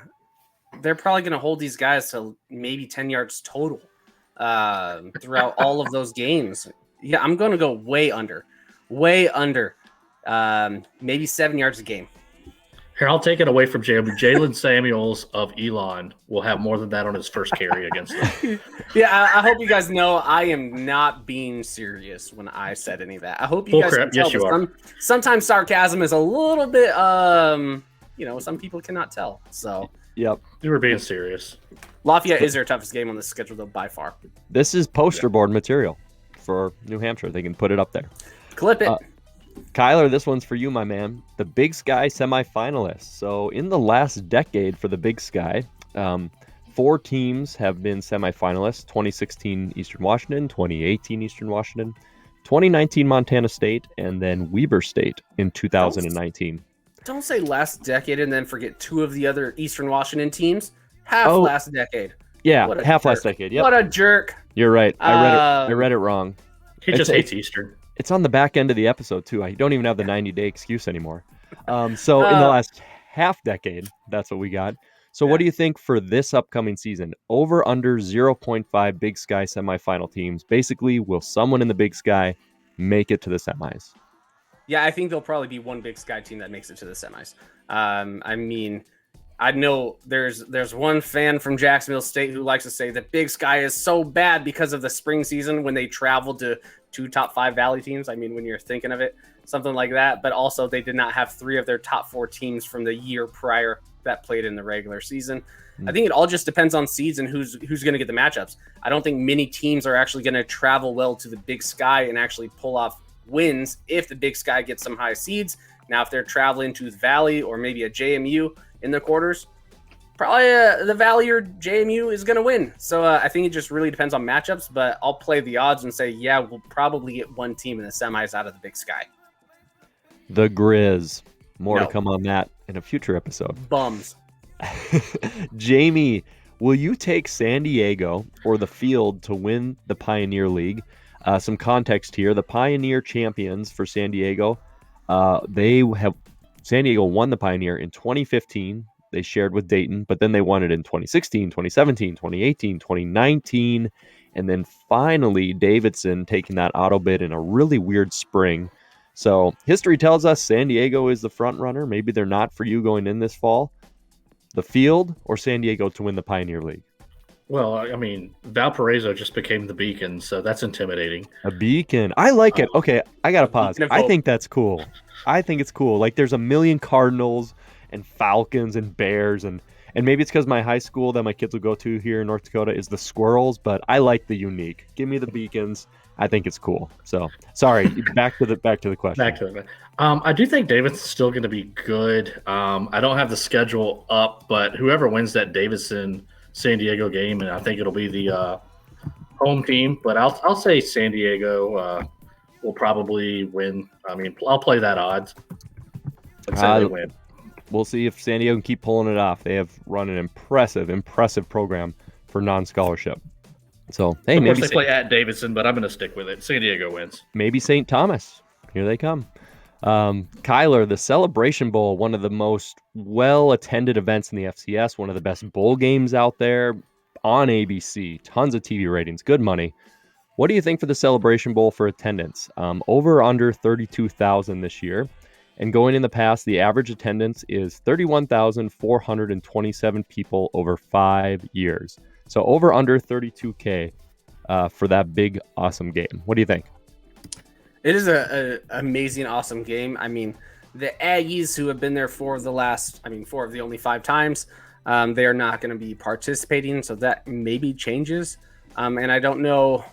They're probably going to hold these guys to maybe 10 yards total throughout all of those games. Yeah, I'm going to go way under, maybe 7 yards a game. Here, I'll take it away from JMU. Jalen Samuels of Elon will have more than that on his first carry against them. Yeah, I hope you guys know I am not being serious when I said any of that. I hope you guys can tell. Yes, you are. Sometimes sarcasm is a little bit, some people cannot tell. So, yep. You were being serious. Lafayette is their toughest game on the schedule, though, by far. This is poster board material for New Hampshire. They can put it up there. Clip it. Kylor, this one's for you, my man. The Big Sky semifinalists. So in the last decade for the Big Sky, 4 teams have been semifinalists. 2016 Eastern Washington, 2018 Eastern Washington, 2019 Montana State, and then Weber State in 2019. Don't say last decade and then forget 2 of the other Eastern Washington teams. Last decade. Yeah, last decade. Yep. What a jerk. You're right. I read it wrong. He just hates Eastern. It's on the back end of the episode, too. I don't even have the 90-day excuse anymore. So in the last half decade, that's what we got. So what do you think for this upcoming season? Over, under 0.5 Big Sky semifinal teams. Basically, will someone in the Big Sky make it to the semis? Yeah, I think there'll probably be one Big Sky team that makes it to the semis. I mean, I know there's one fan from Jacksonville State who likes to say that Big Sky is so bad because of the spring season when they traveled to 2 top 5 Valley teams. I mean, when you're thinking of it, something like that. But also they did not have 3 of their top 4 teams from the year prior that played in the regular season. I think it all just depends on seeds and who's going to get the matchups. I don't think many teams are actually going to travel well to the Big Sky and actually pull off wins if the Big Sky gets some high seeds. Now, if they're traveling to the Valley or maybe a JMU in the quarters, probably the Valley or JMU is going to win. So I think it just really depends on matchups, but I'll play the odds and say, yeah, we'll probably get one team in the semis out of the Big Sky. The Griz. More to come on that in a future episode. Bums. Jamie, will you take San Diego or the Field to win the Pioneer League? Some context here. The Pioneer champions for San Diego, San Diego won the Pioneer in 2015. They shared with Dayton, but then they won it in 2016, 2017, 2018, 2019, and then finally Davidson taking that auto bid in a really weird spring. So history tells us San Diego is the front runner. Maybe they're not for you going in this fall. The Field or San Diego to win the Pioneer League? Well, I mean, Valparaiso just became the Beacon, so that's intimidating. A Beacon. I like it. Okay, I got to pause. I think that's cool. I think it's cool. Like there's a million Cardinals and Falcons and Bears, and maybe it's because my high school that my kids will go to here in North Dakota is the Squirrels, but I like the unique. Give me the Beacons. I think it's cool. So sorry, back to the question. I do think Davidson's still going to be good. I don't have the schedule up, but whoever wins that Davidson San Diego game, and I think it'll be the home team. But I'll say San Diego will probably win. I mean, I'll play that odds. Let's say they win. We'll see if San Diego can keep pulling it off. They have run an impressive program for non-scholarship. So, hey, of maybe course they play at Davidson, but I'm going to stick with it. San Diego wins. Maybe St. Thomas. Here they come. Kylor, the Celebration Bowl, one of the most well-attended events in the FCS, one of the best bowl games out there on ABC. Tons of TV ratings, good money. What do you think for the Celebration Bowl for attendance? Over under 32,000 this year. And going in the past, the average attendance is 31,427 people over 5 years. So over under 32K for that big, awesome game. What do you think? It is an amazing, awesome game. I mean, the Aggies who have been there 4 of the only 5 times, they are not going to be participating. So that maybe changes. And I don't know.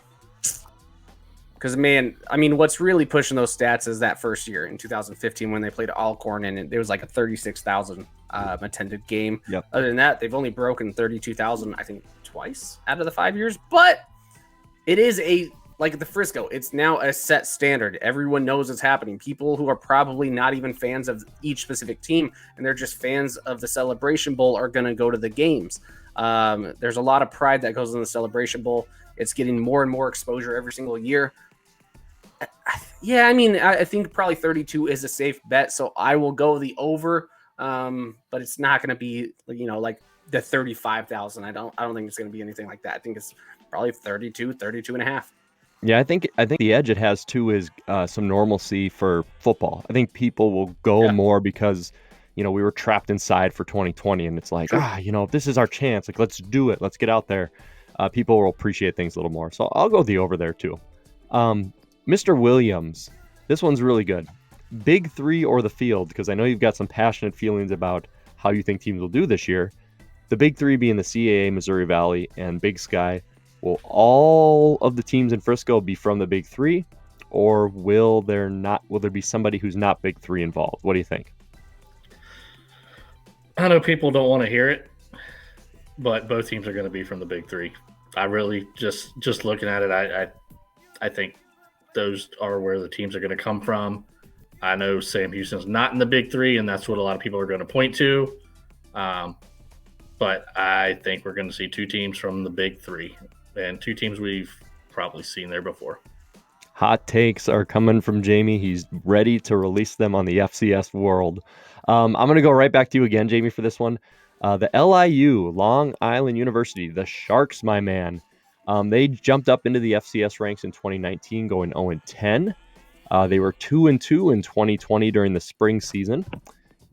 Because, man, I mean, what's really pushing those stats is that first year in 2015 when they played Alcorn, and it was like a 36,000 attended game. Yep. Other than that, they've only broken 32,000, I think, twice out of the 5 years. But it is like the Frisco, it's now a set standard. Everyone knows it's happening. People who are probably not even fans of each specific team, and they're just fans of the Celebration Bowl, are going to go to the games. There's a lot of pride that goes in the Celebration Bowl. It's getting more and more exposure every single year. Yeah, I mean, I think probably 32 is a safe bet, so I will go the over. But it's not going to be, like the 35,000. I don't think it's going to be anything like that. I think it's probably 32 and a half. Yeah, I think the edge it has too is some normalcy for football. I think people will go more because we were trapped inside for 2020, and it's like, this is our chance. Like, let's do it. Let's get out there. People will appreciate things a little more. So I'll go the over there too. Mr. Williams, this one's really good. Big three or the field, because I know you've got some passionate feelings about how you think teams will do this year. The big three being the CAA, Missouri Valley, and Big Sky. Will all of the teams in Frisco be from the big three, or will there be somebody who's not big three involved? What do you think? I know people don't want to hear it, but both teams are going to be from the big three. I really just looking at it, I think those are where the teams are going to come from. I know Sam Houston's not in the big three, and that's what a lot of people are going to point to. But I think we're going to see two teams from the big three, and two teams we've probably seen there before. Hot takes are coming from Jamie. He's ready to release them on the FCS world. I'm going to go right back to you again, Jamie, for this one. The LIU, Long Island University, the Sharks, my man. They jumped up into the FCS ranks in 2019, going 0-10. They were 2-2 in 2020 during the spring season.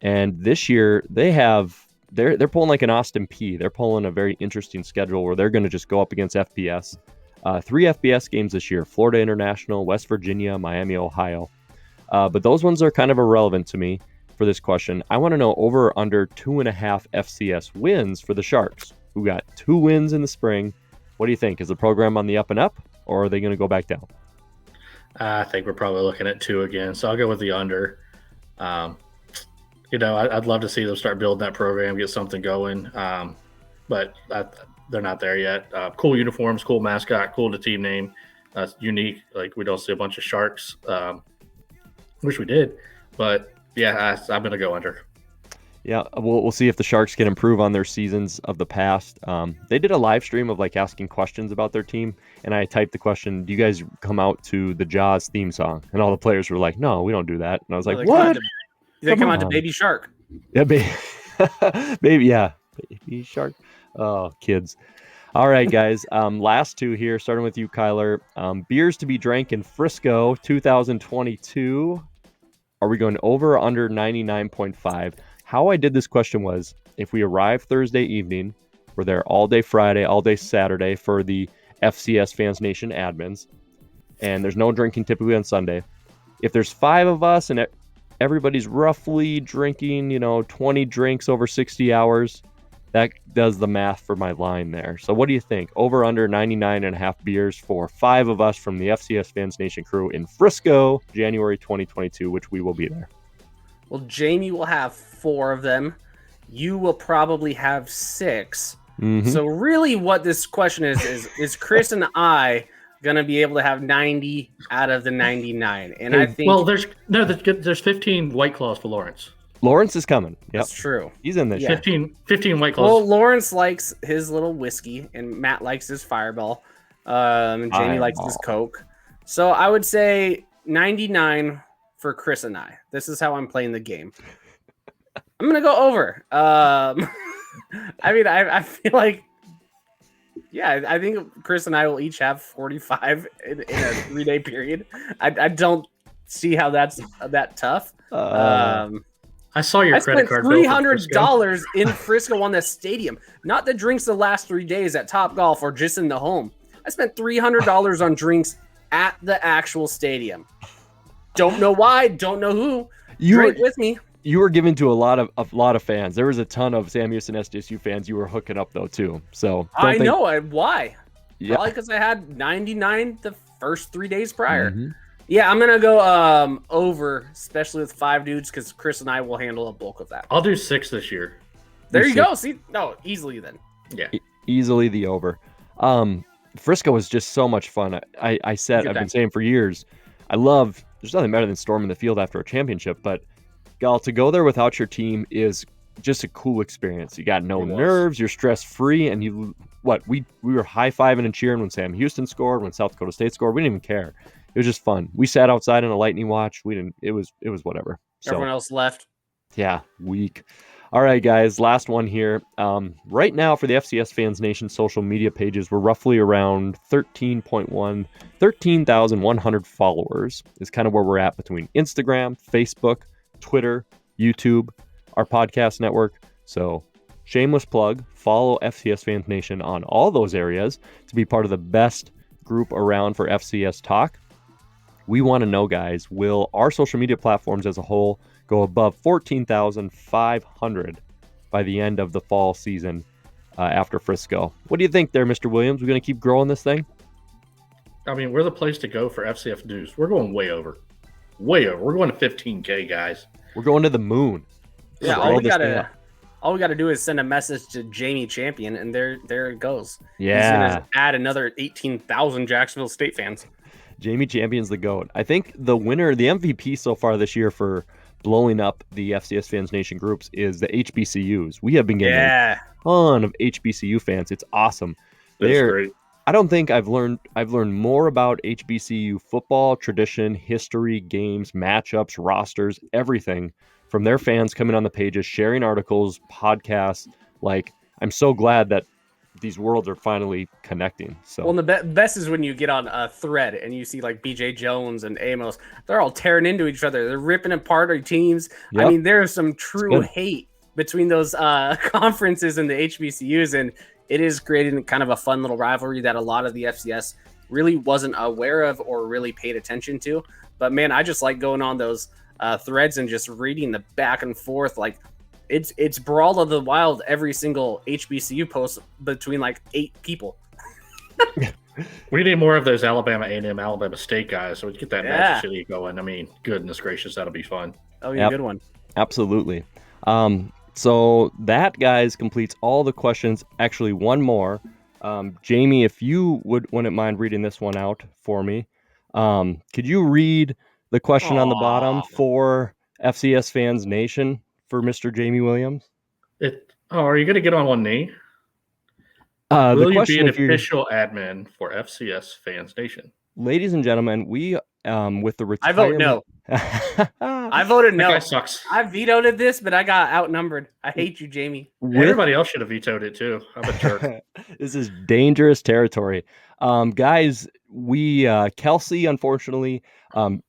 And this year, they're pulling like an Austin P. They're pulling a very interesting schedule where they're going to just go up against FBS. 3 FBS games this year: Florida International, West Virginia, Miami, Ohio. But those ones are kind of irrelevant to me for this question. I want to know over or under 2.5 FCS wins for the Sharks, who got 2 wins in the spring. What do you think? Is the program on the up and up, or are they going to go back down? I think we're probably looking at 2 again, so I'll go with the under. I'd love to see them start building that program, get something going, but they're not there yet. Cool uniforms, cool mascot, cool to team name, unique. Like, we don't see a bunch of Sharks. Wish we did, but yeah, I'm going to go under. Yeah, we'll see if the Sharks can improve on their seasons of the past. They did a live stream of asking questions about their team, and I typed the question, "Do you guys come out to the Jaws theme song?" And all the players were like, "No, we don't do that." And I was like, "What?" They come out to Baby Shark. Yeah, baby Shark. Oh, kids. All right, guys. Last 2 here, starting with you, Kylor. Beers to be drank in Frisco, 2022. Are we going over or under 99.5? How I did this question was, if we arrive Thursday evening, we're there all day Friday, all day Saturday for the FCS Fans Nation admins, and there's no drinking typically on Sunday. If there's 5 of us and everybody's roughly drinking, 20 drinks over 60 hours, that does the math for my line there. So what do you think? Over under 99.5 beers for 5 of us from the FCS Fans Nation crew in Frisco, January 2022, which we will be there. Well, Jamie will have 4 of them. You will probably have 6. Mm-hmm. So really what this question is Chris and I going to be able to have 90 out of the 99? And I think... Well, there's 15 White Claws for Lawrence. Lawrence is coming. Yep. That's true. He's in this. Yeah. 15 White Claws. Well, Lawrence likes his little whiskey, and Matt likes his Fireball. And Jamie likes his Coke. So I would say 99 for Chris and I. This is how I'm playing the game. I'm going to go over. I feel like, I think Chris and I will each have 45 in a 3-day period. I don't see how that's that tough. I saw your credit card bill. I spent $300 in Frisco on the stadium. Not the drinks the last 3 days at Topgolf or just in the home. I spent $300 on drinks at the actual stadium. Don't know why. Don't know who. Drink with me. You were given to a lot of fans. There was a ton of Sam Houston SDSU fans you were hooking up though too. So I know why. Yeah. Probably because I had 99 the first 3 days prior. Mhm. Yeah, I'm gonna go over, especially with 5 dudes, because Chris and I will handle a bulk of that. I'll do 6 this year. There you go. See, no, easily then. Yeah. Easily the over. Frisco was just so much fun. I've been saying for years, there's nothing better than storming the field after a championship, but to go there without your team is just a cool experience. You got no nerves, you're stress free, and we were high-fiving and cheering when Sam Houston scored, when South Dakota State scored. We didn't even care. It was just fun. We sat outside in a lightning watch. It was whatever. So, everyone else left. Yeah, weak. All right, guys, last one here. Right now for the FCS Fans Nation social media pages, we're roughly around 13,100 followers is kind of where we're at between Instagram, Facebook, Twitter, YouTube, our podcast network. So shameless plug, follow FCS Fans Nation on all those areas to be part of the best group around for FCS talk. We want to know, guys, will our social media platforms as a whole go above 14,500 by the end of the fall season after Frisco? What do you think there, Mr. Williams? We're going to keep growing this thing? I mean, we're the place to go for FCF news. We're going way over. Way over. We're going to 15K, guys. We're going to the moon. Yeah, all we gotta do is send a message to Jamie Champion, and there it goes. Yeah. He's gonna add another 18,000 Jacksonville State fans. Jamie Champion's the GOAT. I think the winner, the MVP so far this year for blowing up the FCS Fans Nation groups is the HBCUs. We have been getting a ton of HBCU fans. It's awesome. That's great. I don't think I've learned more about HBCU football, tradition, history, games, matchups, rosters, everything from their fans coming on the pages, sharing articles, podcasts. Like, I'm so glad that these worlds are finally connecting. So, well, the best is when you get on a thread and you see like BJ Jones and Amos. They're all tearing into each other. They're ripping apart our teams. Yep. I mean, there's some true hate between those conferences and the HBCUs, and it is creating kind of a fun little rivalry that a lot of the FCS really wasn't aware of or really paid attention to. But man, I just like going on those threads and just reading the back and forth. Like, it's Brawl of the Wild every single HBCU post between like 8 people. We need more of those Alabama A&M, Alabama State guys so we can get that Magic City going. I mean, goodness gracious, that'll be fun. Oh, yeah, good one. Absolutely. So that, guys, completes all the questions. Actually, one more. Jamie, if you wouldn't mind reading this one out for me. Could you read the question on the bottom for FCS Fans Nation for Mr. Jamie Williams? Are you going to get on one knee? Will you be an official admin for FCS Fans Nation? Ladies and gentlemen, we with the retirement... I vote no. I voted no. That guy sucks. I vetoed this, but I got outnumbered. I hate you, Jamie. Everybody else should have vetoed it too. I'm a jerk. This is dangerous territory. Guys, Kelsey, unfortunately,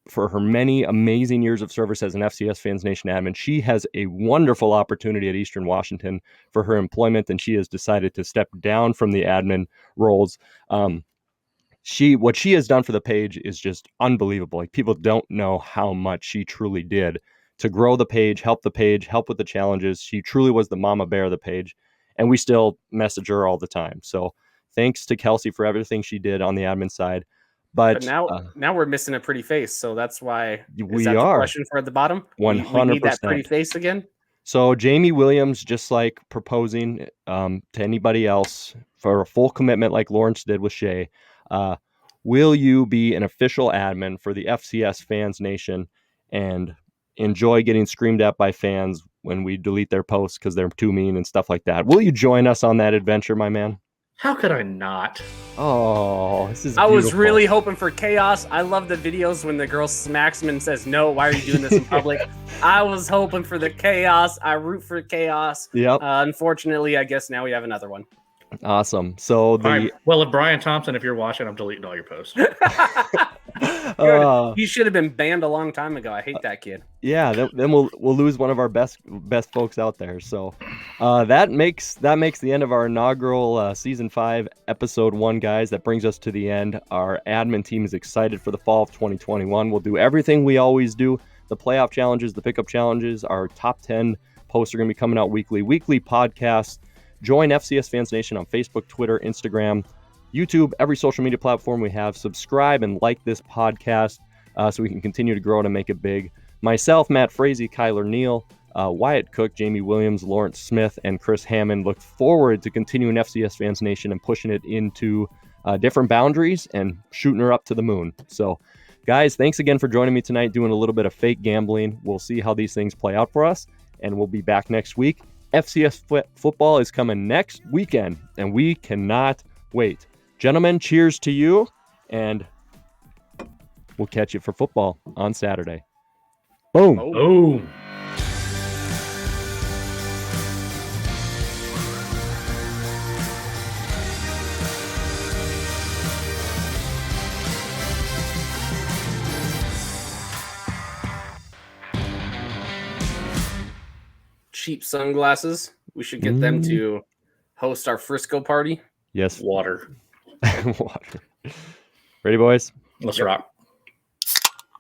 for her many amazing years of service as an FCS Fans Nation admin, she has a wonderful opportunity at Eastern Washington for her employment, and she has decided to step down from the admin roles. What she has done for the page is just unbelievable. Like, people don't know how much she truly did to grow the page, help with the challenges. She truly was the mama bear of the page, and we still message her all the time. So thanks to Kelsey for everything she did on the admin side. But now we're missing a pretty face, so that's why we are. The question for at the bottom? 100%. We need that pretty face again. So Jamie Williams, just like proposing to anybody else for a full commitment like Lawrence did with Shay, will you be an official admin for the FCS Fans Nation and enjoy getting screamed at by fans when we delete their posts because they're too mean and stuff like that? Will you join us on that adventure, my man? How could I not? Oh, this is beautiful. I was really hoping for chaos. I love the videos when the girl smacks him and says, "No, why are you doing this in public?" I was hoping for the chaos. I root for chaos. Yep. Unfortunately, I guess now we have another one. Awesome. So if Brian Thompson, if you're watching, I'm deleting all your posts. He should have been banned a long time ago. I hate that kid. Yeah, then we'll lose one of our best folks out there. So that makes the end of our inaugural season 5 episode 1, guys. That brings us to the end. Our admin team is excited for the fall of 2021. We'll do everything we always do. The playoff challenges, the pickup challenges, our top 10 posts are going to be coming out weekly podcasts. Join FCS Fans Nation on Facebook, Twitter, Instagram, YouTube, every social media platform we have. Subscribe and like this podcast so we can continue to grow it and make it big. Myself, Matt Frazee, Kylor Neal, Wyatt Cook, Jamie Williams, Lawrence Smith, and Chris Hammond look forward to continuing FCS Fans Nation and pushing it into different boundaries and shooting her up to the moon. So, guys, thanks again for joining me tonight, doing a little bit of fake gambling. We'll see how these things play out for us, and we'll be back next week. FCS football is coming next weekend, and we cannot wait. Gentlemen, cheers to you, and we'll catch you for football on Saturday. Boom. Oh. Cheap sunglasses. We should get them to host our Frisco party. Yes. Water. Water. Ready, boys? Let's rock.